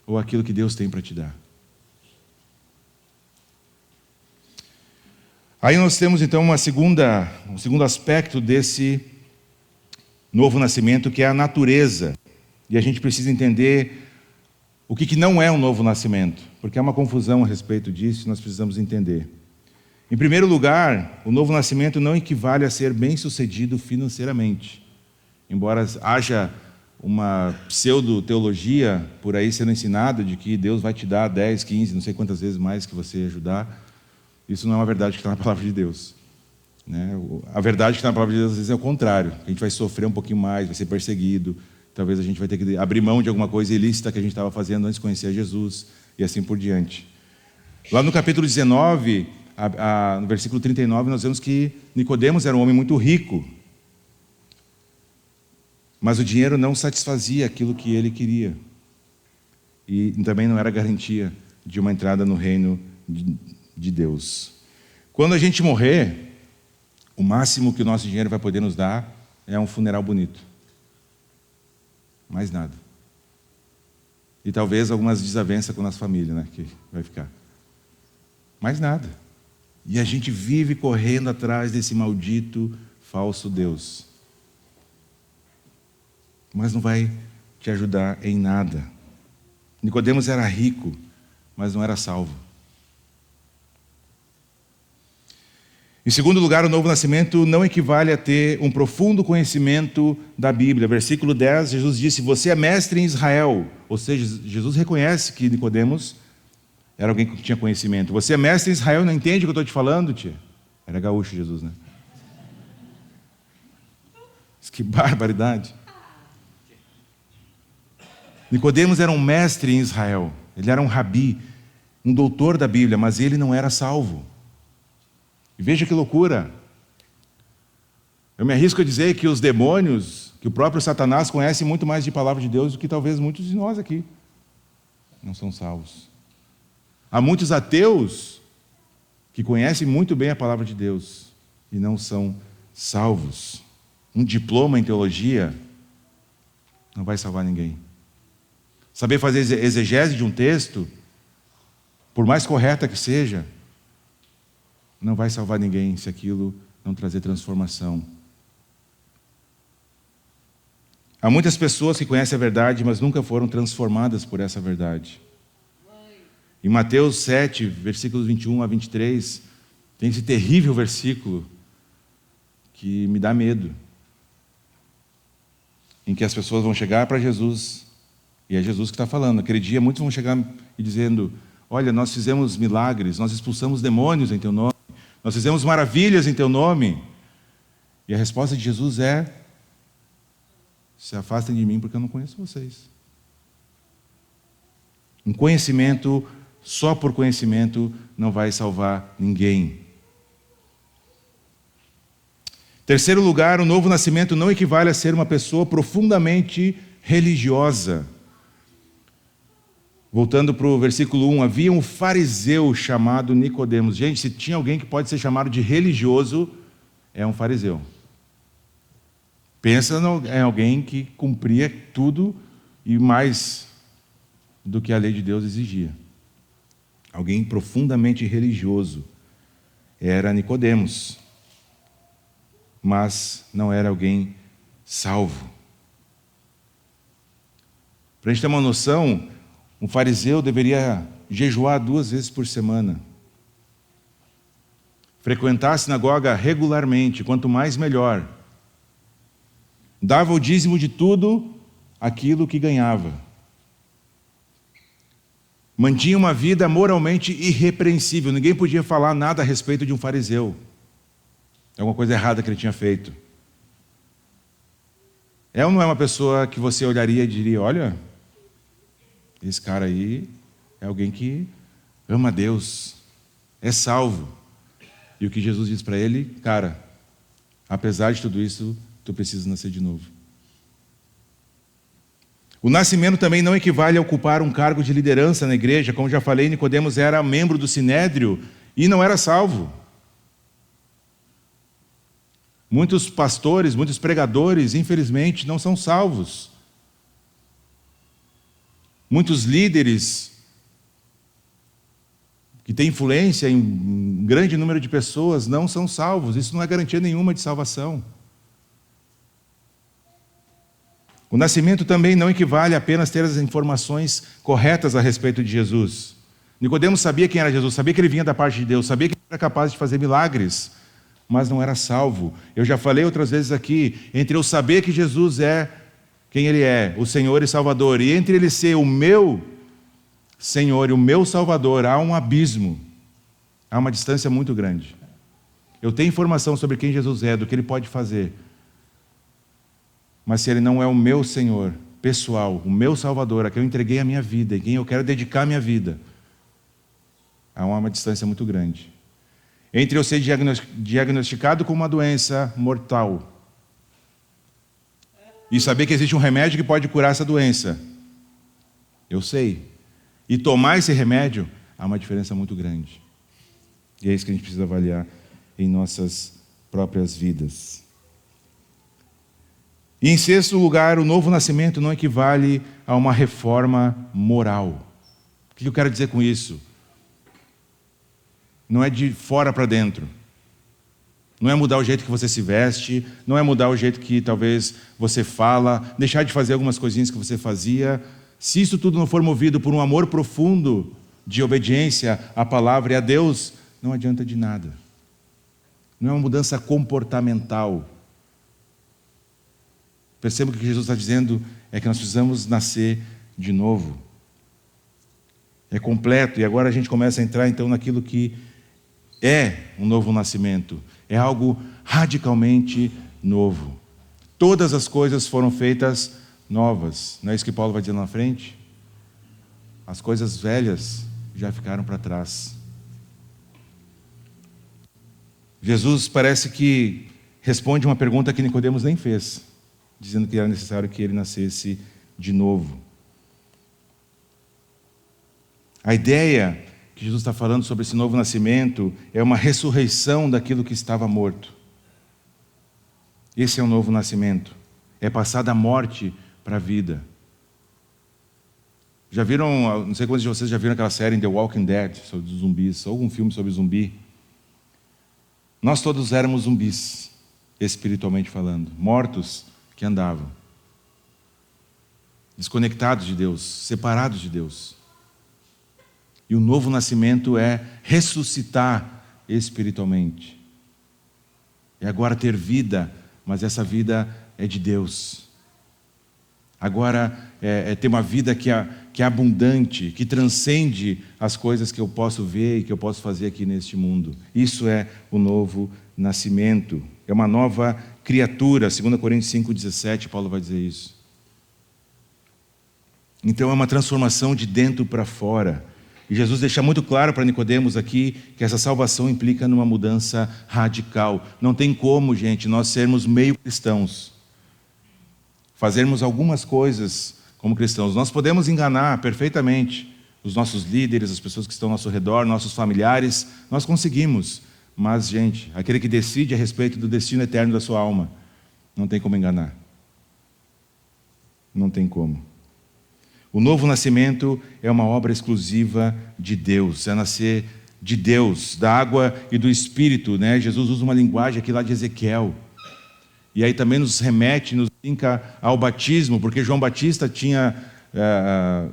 ou aquilo que Deus tem para te dar? Aí nós temos então um segundo aspecto desse novo nascimento, que é a natureza. E a gente precisa entender o que não é um novo nascimento, porque há uma confusão a respeito disso e nós precisamos entender. Em primeiro lugar, o novo nascimento não equivale a ser bem-sucedido financeiramente. Embora haja uma pseudo-teologia por aí sendo ensinada de que Deus vai te dar 10, 15, não sei quantas vezes mais que você ajudar, isso não é uma verdade que está na palavra de Deus. Né? A verdade que está na palavra de Deus às vezes é o contrário. A gente vai sofrer um pouquinho mais, vai ser perseguido, talvez a gente vai ter que abrir mão de alguma coisa ilícita que a gente estava fazendo antes de conhecer Jesus, e assim por diante. Lá no capítulo 19, no versículo 39, nós vemos que Nicodemos era um homem muito rico, mas o dinheiro não satisfazia aquilo que ele queria. E também não era garantia de uma entrada no reino de Deus. Quando a gente morrer, o máximo que o nosso dinheiro vai poder nos dar é um funeral bonito. Mais nada. E talvez algumas desavenças com a nossa família, né, que vai ficar. Mais nada. E a gente vive correndo atrás desse maldito falso Deus. Mas não vai te ajudar em nada. Nicodemos era rico, mas não era salvo. Em segundo lugar, o novo nascimento não equivale a ter um profundo conhecimento da Bíblia. Versículo 10, Jesus disse: você é mestre em Israel. Ou seja, Jesus reconhece que Nicodemos era alguém que tinha conhecimento. Você é mestre em Israel, não entende o que eu estou te falando, tia? Era gaúcho Jesus, né? Que barbaridade. Nicodemos era um mestre em Israel. Ele era um rabi, um doutor da Bíblia, mas ele não era salvo. E veja que loucura. Eu me arrisco a dizer que os demônios, que o próprio Satanás conhece muito mais de palavra de Deus do que talvez muitos de nós aqui. Não são salvos. Há muitos ateus que conhecem muito bem a palavra de Deus e não são salvos. Um diploma em teologia não vai salvar ninguém. Saber fazer exegese de um texto, por mais correta que seja, não vai salvar ninguém se aquilo não trazer transformação. Há muitas pessoas que conhecem a verdade, mas nunca foram transformadas por essa verdade. Em Mateus 7, versículos 21 a 23, tem esse terrível versículo que me dá medo, em que as pessoas vão chegar para Jesus, e é Jesus que está falando. Naquele dia, muitos vão chegar e dizendo: olha, nós fizemos milagres, nós expulsamos demônios em teu nome, nós fizemos maravilhas em teu nome. E a resposta de Jesus é: se afastem de mim, porque eu não conheço vocês. Um conhecimento, só por conhecimento, não vai salvar ninguém. Terceiro lugar, o novo nascimento não equivale a ser uma pessoa profundamente religiosa. Voltando para o versículo 1, havia um fariseu chamado Nicodemos. Gente, se tinha alguém que pode ser chamado de religioso, é um fariseu. Pensa em alguém que cumpria tudo e mais do que a lei de Deus exigia. Alguém profundamente religioso. Era Nicodemos. Mas não era alguém salvo. Para a gente ter uma noção, um fariseu deveria jejuar 2 vezes por semana. Frequentar a sinagoga regularmente, quanto mais melhor. Dava o dízimo de tudo aquilo que ganhava. Mantinha uma vida moralmente irrepreensível. Ninguém podia falar nada a respeito de um fariseu. Alguma coisa errada que ele tinha feito. É ou não é uma pessoa que você olharia e diria: olha, esse cara aí é alguém que ama a Deus, é salvo. E o que Jesus diz para ele: cara, apesar de tudo isso, tu precisa nascer de novo. O nascimento também não equivale a ocupar um cargo de liderança na igreja. Como já falei, Nicodemos era membro do Sinédrio e não era salvo. Muitos pastores, muitos pregadores, infelizmente, não são salvos. Muitos líderes que têm influência em um grande número de pessoas não são salvos. Isso não é garantia nenhuma de salvação. O nascimento também não equivale a apenas ter as informações corretas a respeito de Jesus. Nicodemos sabia quem era Jesus, sabia que ele vinha da parte de Deus, sabia que ele era capaz de fazer milagres, mas não era salvo. Eu já falei outras vezes aqui, entre eu saber que Jesus é quem Ele é, o Senhor e Salvador, e entre Ele ser o meu Senhor e o meu Salvador, há um abismo, há uma distância muito grande. Eu tenho informação sobre quem Jesus é, do que Ele pode fazer, mas se Ele não é o meu Senhor pessoal, o meu Salvador, a quem eu entreguei a minha vida, e quem eu quero dedicar a minha vida, há uma distância muito grande. Entre eu ser diagnosticado com uma doença mortal e saber que existe um remédio que pode curar essa doença, eu sei, e tomar esse remédio, há uma diferença muito grande. E é isso que a gente precisa avaliar em nossas próprias vidas. E em sexto lugar, o novo nascimento não equivale a uma reforma moral. O que eu quero dizer com isso? Não é de fora para dentro. Não é mudar o jeito que você se veste, não é mudar o jeito que talvez você fala, deixar de fazer algumas coisinhas que você fazia. Se isso tudo não for movido por um amor profundo de obediência à palavra e a Deus, não adianta de nada. Não é uma mudança comportamental. Perceba que o que Jesus está dizendo é que nós precisamos nascer de novo. É completo, e agora a gente começa a entrar então naquilo que é um novo nascimento. É algo radicalmente novo. Todas as coisas foram feitas novas. Não é isso que Paulo vai dizer lá na frente? As coisas velhas já ficaram para trás. Jesus parece que responde uma pergunta que Nicodemos nem fez, dizendo que era necessário que ele nascesse de novo. A ideia que Jesus está falando sobre esse novo nascimento é uma ressurreição daquilo que estava morto. Esse é o novo nascimento. É passar da morte para a vida. Já viram, não sei quantos de vocês já viram aquela série The Walking Dead, sobre os zumbis, ou algum filme sobre zumbi? Nós todos éramos zumbis, espiritualmente falando, mortos que andavam, desconectados de Deus, separados de Deus. E o novo nascimento é ressuscitar espiritualmente. É agora ter vida, mas essa vida é de Deus. Agora é ter uma vida que é abundante, que transcende as coisas que eu posso ver e que eu posso fazer aqui neste mundo. Isso é o novo nascimento. É uma nova criatura. 2 Coríntios 5,17, Paulo vai dizer isso. Então é uma transformação de dentro para fora. E Jesus deixa muito claro para Nicodemos aqui que essa salvação implica numa mudança radical. Não tem como, gente, nós sermos meio cristãos, fazermos algumas coisas como cristãos. Nós podemos enganar perfeitamente os nossos líderes, as pessoas que estão ao nosso redor, nossos familiares. Nós conseguimos. Mas, gente, aquele que decide a respeito do destino eterno da sua alma, não tem como enganar. Não tem como. O novo nascimento é uma obra exclusiva de Deus, é nascer de Deus, da água e do Espírito, né? Jesus usa uma linguagem aqui lá de Ezequiel, e aí também nos remete, nos linka ao batismo, porque João Batista tinha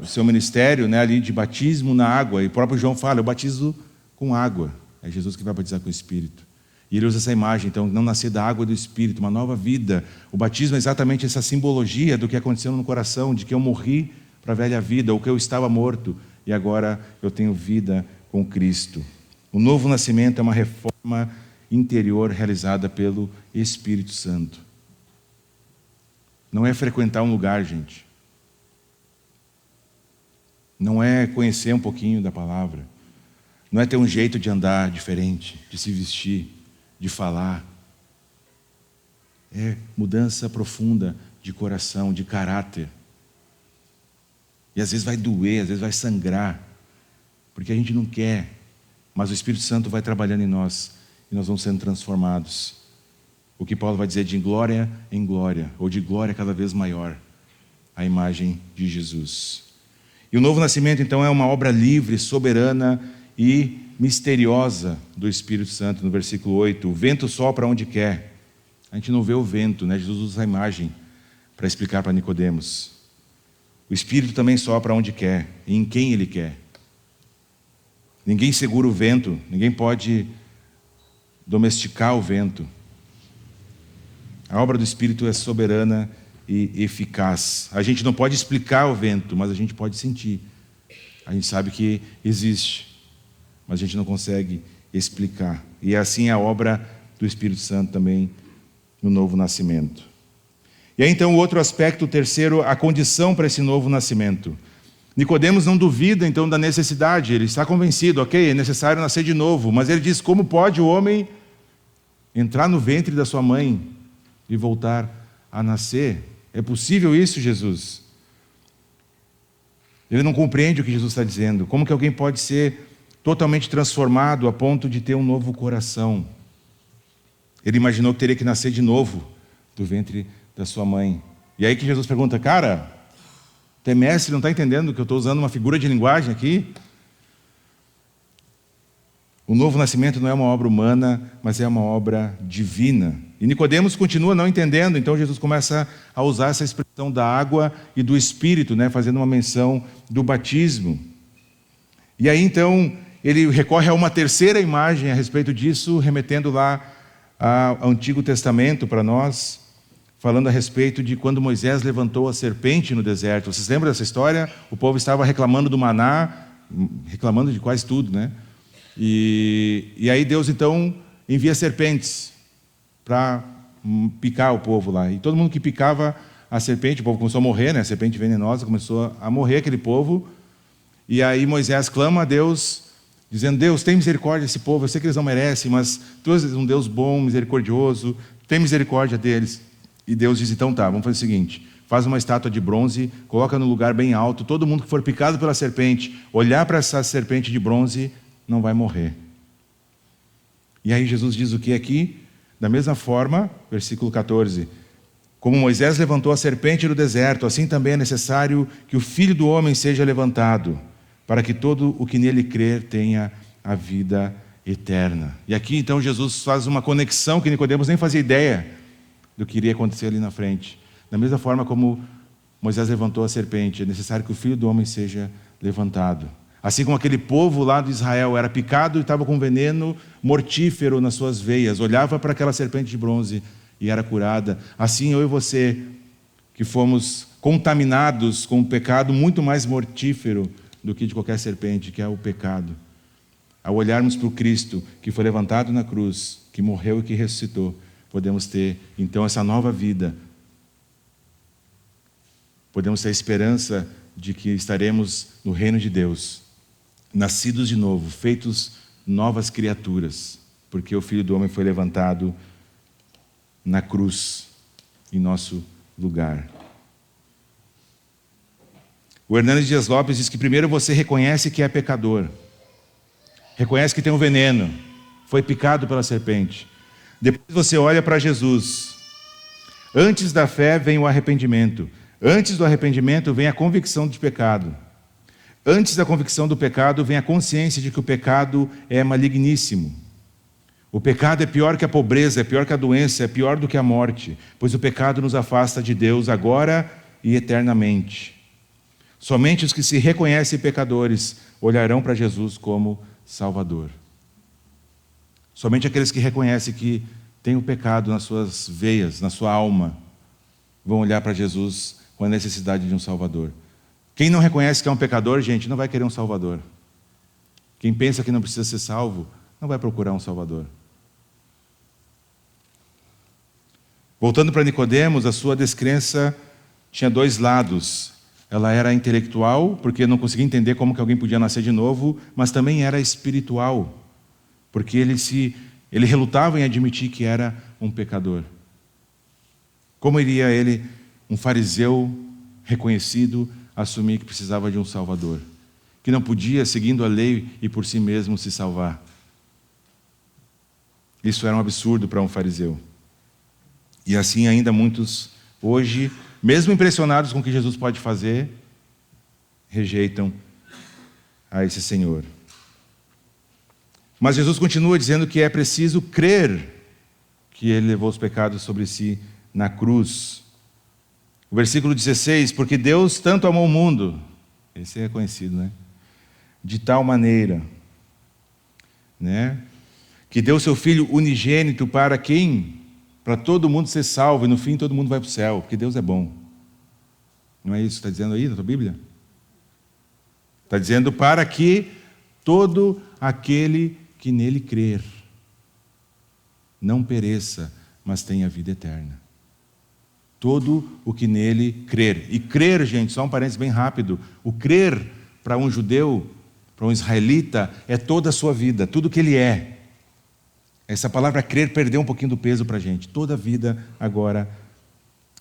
seu ministério, né, ali de batismo na água, e o próprio João fala, eu batizo com água, é Jesus que vai batizar com o Espírito. E ele usa essa imagem, então, não nascer da água e do Espírito, uma nova vida. O batismo é exatamente essa simbologia do que aconteceu no coração, de que eu morri para a velha vida, ou que eu estava morto, e agora eu tenho vida com Cristo. O novo nascimento é uma reforma interior realizada pelo Espírito Santo. Não é frequentar um lugar, gente. Não é conhecer um pouquinho da palavra. Não é ter um jeito de andar diferente, de se vestir, de falar. É mudança profunda de coração, de caráter. E às vezes vai doer, às vezes vai sangrar, porque a gente não quer, mas o Espírito Santo vai trabalhando em nós, e nós vamos sendo transformados. O que Paulo vai dizer de glória em glória, ou de glória cada vez maior, a imagem de Jesus. E o novo nascimento, então, é uma obra livre, soberana e misteriosa do Espírito Santo, no versículo 8. O vento sopra onde quer. A gente não vê o vento, né? Jesus usa a imagem para explicar para Nicodemos. O Espírito também sopra onde quer, e em quem Ele quer. Ninguém segura o vento, ninguém pode domesticar o vento. A obra do Espírito é soberana e eficaz. A gente não pode explicar o vento, mas a gente pode sentir. A gente sabe que existe, mas a gente não consegue explicar. E assim é a obra do Espírito Santo também no novo nascimento. E aí então o outro aspecto, o terceiro, a condição para esse novo nascimento. Nicodemos não duvida então da necessidade, ele está convencido, ok, é necessário nascer de novo, mas ele diz, como pode o homem entrar no ventre da sua mãe e voltar a nascer? É possível isso, Jesus? Ele não compreende o que Jesus está dizendo. Como que alguém pode ser totalmente transformado a ponto de ter um novo coração? Ele imaginou que teria que nascer de novo do ventre da sua mãe. E aí que Jesus pergunta, cara, tu é mestre, não está entendendo que eu estou usando uma figura de linguagem aqui? O novo nascimento não é uma obra humana, mas é uma obra divina. E Nicodemos continua não entendendo, então Jesus começa a usar essa expressão da água e do Espírito, né, fazendo uma menção do batismo. E aí então ele recorre a uma terceira imagem a respeito disso, remetendo lá ao Antigo Testamento para nós, falando a respeito de quando Moisés levantou a serpente no deserto. Vocês lembram dessa história? O povo estava reclamando do maná, reclamando de quase tudo, né? E aí Deus então envia serpentes para picar o povo lá. E todo mundo que picava a serpente, o povo começou a morrer, né? A serpente venenosa começou a morrer aquele povo. E aí Moisés clama a Deus, dizendo, Deus, tem misericórdia desse povo, eu sei que eles não merecem, mas tu és um Deus bom, misericordioso, tem misericórdia deles. E Deus diz, então tá, vamos fazer o seguinte, faz uma estátua de bronze, coloca no lugar bem alto, todo mundo que for picado pela serpente, olhar para essa serpente de bronze, não vai morrer. E aí Jesus diz o que aqui? Da mesma forma, versículo 14, como Moisés levantou a serpente no deserto, assim também é necessário que o Filho do Homem seja levantado, para que todo o que nele crer tenha a vida eterna. E aqui então Jesus faz uma conexão que Nicodemos nem fazia ideia do que iria acontecer ali na frente. Da mesma forma como Moisés levantou a serpente, é necessário que o Filho do Homem seja levantado. Assim como aquele povo lá de Israel era picado e estava com veneno mortífero nas suas veias, olhava para aquela serpente de bronze e era curada. Assim eu e você, que fomos contaminados com um pecado muito mais mortífero do que de qualquer serpente, que é o pecado. Ao olharmos para o Cristo, que foi levantado na cruz, que morreu e que ressuscitou, podemos ter então essa nova vida. Podemos ter a esperança de que estaremos no reino de Deus, nascidos de novo, feitos novas criaturas, porque o Filho do Homem foi levantado na cruz, em nosso lugar. O Hernandes Dias Lopes diz que primeiro você reconhece que é pecador, reconhece que tem um veneno, foi picado pela serpente. Depois você olha para Jesus. Antes da fé vem o arrependimento. Antes do arrependimento vem a convicção de pecado. Antes da convicção do pecado vem a consciência de que o pecado é maligníssimo. O pecado é pior que a pobreza, é pior que a doença, é pior do que a morte, pois o pecado nos afasta de Deus agora e eternamente. Somente os que se reconhecem pecadores olharão para Jesus como Salvador. Somente aqueles que reconhecem que têm o pecado nas suas veias, na sua alma, vão olhar para Jesus com a necessidade de um Salvador. Quem não reconhece que é um pecador, gente, não vai querer um Salvador. Quem pensa que não precisa ser salvo, não vai procurar um Salvador. Voltando para Nicodemos, a sua descrença tinha dois lados. Ela era intelectual, porque não conseguia entender como que alguém podia nascer de novo, mas também era espiritual, porque ele relutava em admitir que era um pecador. Como iria ele, um fariseu reconhecido, assumir que precisava de um Salvador, que não podia, seguindo a lei e por si mesmo, se salvar? Isso era um absurdo para um fariseu. E assim ainda muitos, hoje, mesmo impressionados com o que Jesus pode fazer, rejeitam a esse Senhor. Mas Jesus continua dizendo que é preciso crer que Ele levou os pecados sobre si na cruz. O versículo 16, porque Deus tanto amou o mundo, esse é conhecido, né? De tal maneira, né? Que deu seu Filho unigênito para quem? Para todo mundo ser salvo, e no fim todo mundo vai para o céu, porque Deus é bom. Não é isso que está dizendo aí na tua Bíblia? Está dizendo para que todo aquele que nele crer não pereça, mas tenha vida eterna. Todo o que nele crer. E crer, gente, só um parênteses bem rápido. O crer para um judeu, para um israelita, é toda a sua vida, tudo que ele é. Essa palavra crer perdeu um pouquinho do peso para a gente. Toda a vida agora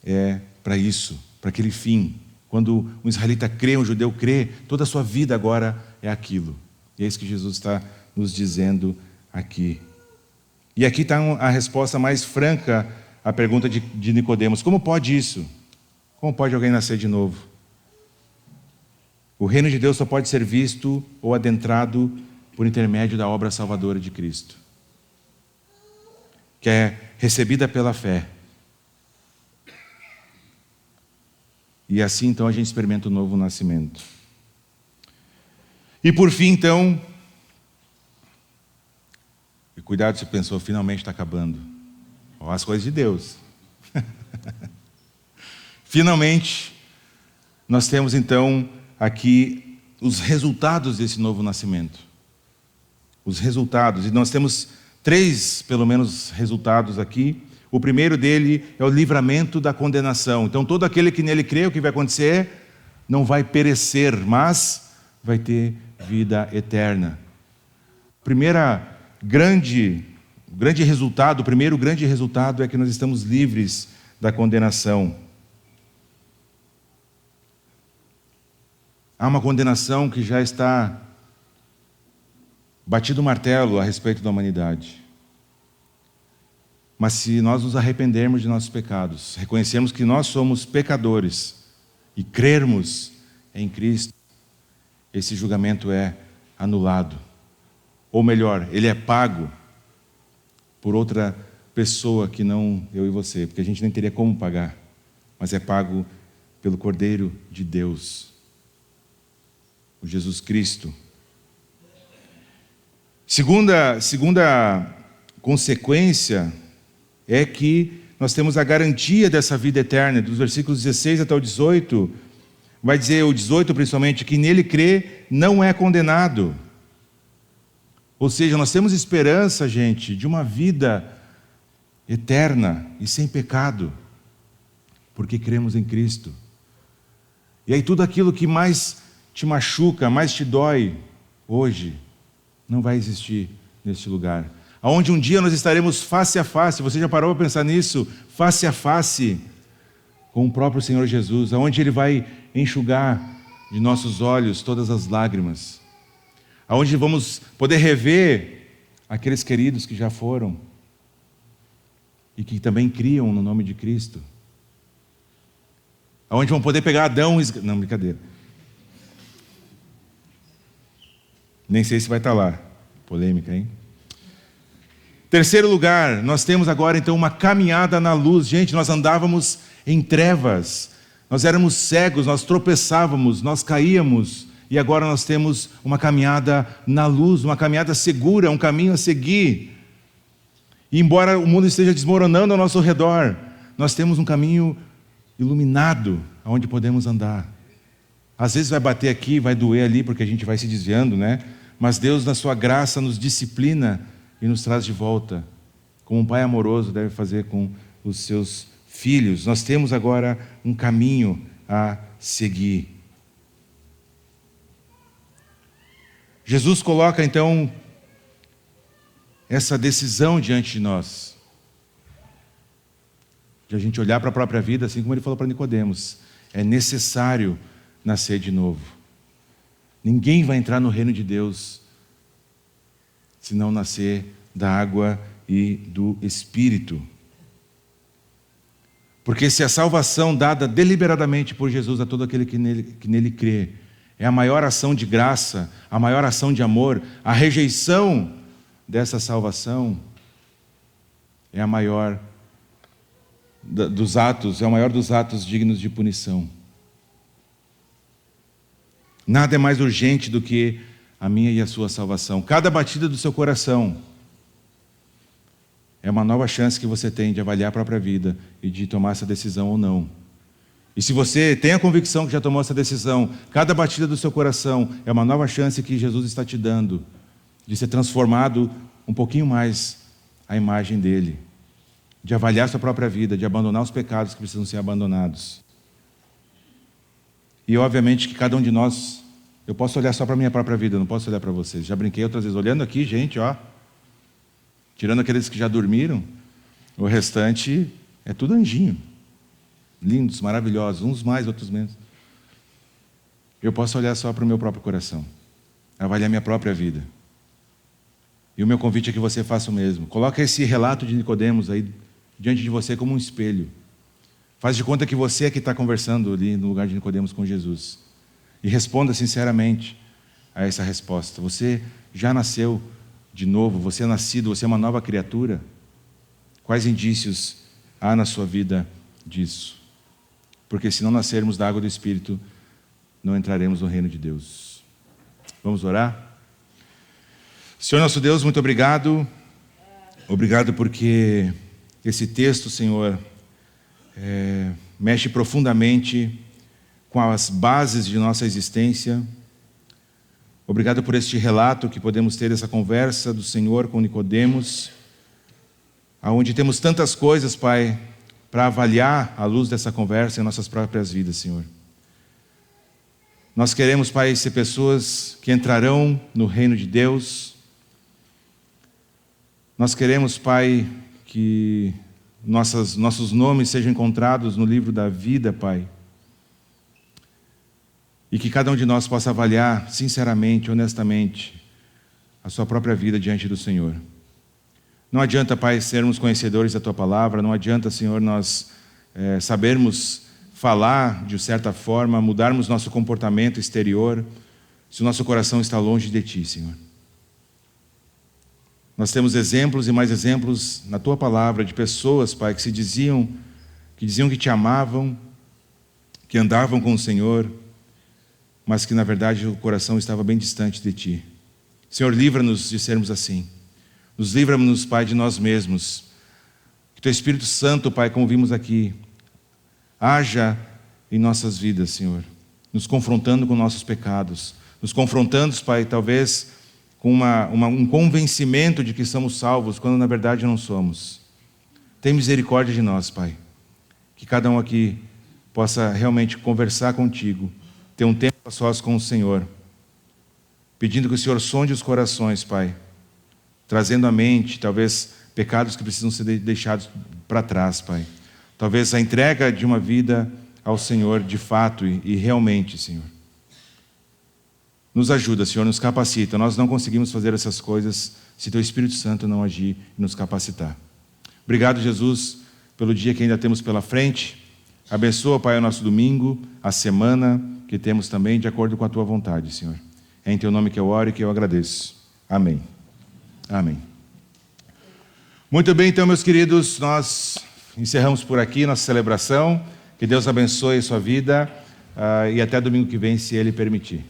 é para isso, para aquele fim. Quando um israelita crê, um judeu crê, toda a sua vida agora é aquilo. E é isso que Jesus está nos dizendo aqui. E aqui está a resposta mais franca à pergunta de Nicodemos. Como pode isso? Como pode alguém nascer de novo? O reino de Deus só pode ser visto ou adentrado por intermédio da obra salvadora de Cristo, que é recebida pela fé. E assim, então, a gente experimenta o novo nascimento. E por fim, então, e cuidado se pensou, finalmente está acabando. Ó, as coisas de Deus. Finalmente, nós temos então aqui os resultados desse novo nascimento. Os resultados, e nós temos 3, pelo menos, resultados aqui. O primeiro dele é o livramento da condenação. Então, todo aquele que nele crê, o que vai acontecer? Não vai perecer, mas vai ter vida eterna. O primeiro grande resultado é que nós estamos livres da condenação. Há uma condenação que já está batido o martelo a respeito da humanidade. Mas se nós nos arrependermos de nossos pecados, reconhecermos que nós somos pecadores e crermos em Cristo, esse julgamento é anulado. Ou melhor, ele é pago por outra pessoa que não eu e você, porque a gente nem teria como pagar, mas é pago pelo Cordeiro de Deus, o Jesus Cristo, Segunda consequência é que nós temos a garantia dessa vida eterna. Dos versículos 16 até o 18, vai dizer o 18 principalmente, que nele crê não é condenado. Ou seja, nós temos esperança, gente, de uma vida eterna e sem pecado, porque cremos em Cristo. E aí tudo aquilo que mais te machuca, mais te dói, hoje, não vai existir neste lugar. Aonde um dia nós estaremos face a face, você já parou para pensar nisso? Face a face com o próprio Senhor Jesus, aonde Ele vai enxugar de nossos olhos todas as lágrimas, aonde vamos poder rever aqueles queridos que já foram e que também criam no nome de Cristo, aonde vão poder pegar Adão e... Não, brincadeira. Nem sei se vai estar lá. Polêmica, hein? Terceiro lugar, nós temos agora então uma caminhada na luz. Gente, nós andávamos em trevas, nós éramos cegos, nós tropeçávamos, nós caíamos, e agora nós temos uma caminhada na luz, uma caminhada segura, um caminho a seguir. E embora o mundo esteja desmoronando ao nosso redor, nós temos um caminho iluminado, onde podemos andar. Às vezes vai bater aqui, vai doer ali, porque a gente vai se desviando, né? Mas Deus, na sua graça, nos disciplina e nos traz de volta, como um pai amoroso deve fazer com os seus filhos. Nós temos agora um caminho a seguir. Jesus coloca então essa decisão diante de nós, de a gente olhar para a própria vida, assim como ele falou para Nicodemos: é necessário nascer de novo. Ninguém vai entrar no reino de Deus se não nascer da água e do Espírito. Porque se a salvação dada deliberadamente por Jesus a todo aquele que nele crê é a maior ação de graça, a maior ação de amor, a rejeição dessa salvação é a maior dos atos, é o maior dos atos dignos de punição. Nada é mais urgente do que a minha e a sua salvação. Cada batida do seu coração é uma nova chance que você tem de avaliar a própria vida e de tomar essa decisão ou não. E se você tem a convicção que já tomou essa decisão, cada batida do seu coração é uma nova chance que Jesus está te dando de ser transformado um pouquinho mais à imagem dele, de avaliar sua própria vida, de abandonar os pecados que precisam ser abandonados. E obviamente que cada um de nós, eu posso olhar só para a minha própria vida, eu não posso olhar para vocês. Já brinquei outras vezes, olhando aqui, gente, ó, tirando aqueles que já dormiram, o restante é tudo anjinho. Lindos, maravilhosos, uns mais, outros menos. Eu posso olhar só para o meu próprio coração, avaliar minha própria vida. E o meu convite é que você faça o mesmo. Coloca esse relato de Nicodemos aí diante de você como um espelho. Faz de conta que você é que está conversando ali no lugar de Nicodemos com Jesus. E responda sinceramente a essa resposta. Você já nasceu de novo? Você é nascido? Você é uma nova criatura? Quais indícios há na sua vida disso? Porque se não nascermos da água do Espírito, não entraremos no reino de Deus. Vamos orar? Senhor nosso Deus, muito obrigado. Obrigado porque esse texto, Senhor, mexe profundamente com as bases de nossa existência. Obrigado por este relato que podemos ter essa conversa do Senhor com Nicodemos, aonde temos tantas coisas, Pai, para avaliar à luz dessa conversa em nossas próprias vidas, Senhor. Nós queremos, Pai, ser pessoas que entrarão no reino de Deus. Nós queremos, Pai, que nossos nomes sejam encontrados no livro da vida, Pai. E que cada um de nós possa avaliar sinceramente, honestamente, a sua própria vida diante do Senhor. Não adianta, Pai, sermos conhecedores da Tua palavra, não adianta, Senhor, nós sabermos falar de certa forma, mudarmos nosso comportamento exterior, se o nosso coração está longe de Ti, Senhor. Nós temos exemplos e mais exemplos na Tua palavra de pessoas, Pai, que diziam que Te amavam, que andavam com o Senhor, mas que na verdade o coração estava bem distante de Ti. Senhor, livra-nos de sermos assim. Nos livra-nos, Pai, de nós mesmos. Que Teu Espírito Santo, Pai, como vimos aqui, haja em nossas vidas, Senhor, nos confrontando com nossos pecados, nos confrontando, Pai, talvez com um convencimento de que somos salvos, quando na verdade não somos. Tem misericórdia de nós, Pai. Que cada um aqui possa realmente conversar contigo, ter um tempo a sós com o Senhor, pedindo que o Senhor sonde os corações, Pai, trazendo à mente, talvez, pecados que precisam ser deixados para trás, Pai. Talvez a entrega de uma vida ao Senhor de fato e realmente, Senhor. Nos ajuda, Senhor, nos capacita. Nós não conseguimos fazer essas coisas se Teu Espírito Santo não agir e nos capacitar. Obrigado, Jesus, pelo dia que ainda temos pela frente. Abençoa, Pai, o nosso domingo, a semana que temos também, de acordo com a Tua vontade, Senhor. É em Teu nome que eu oro e que eu agradeço. Amém. Amém. Muito bem, então, meus queridos, nós encerramos por aqui nossa celebração. Que Deus abençoe a sua vida e até domingo que vem, se Ele permitir.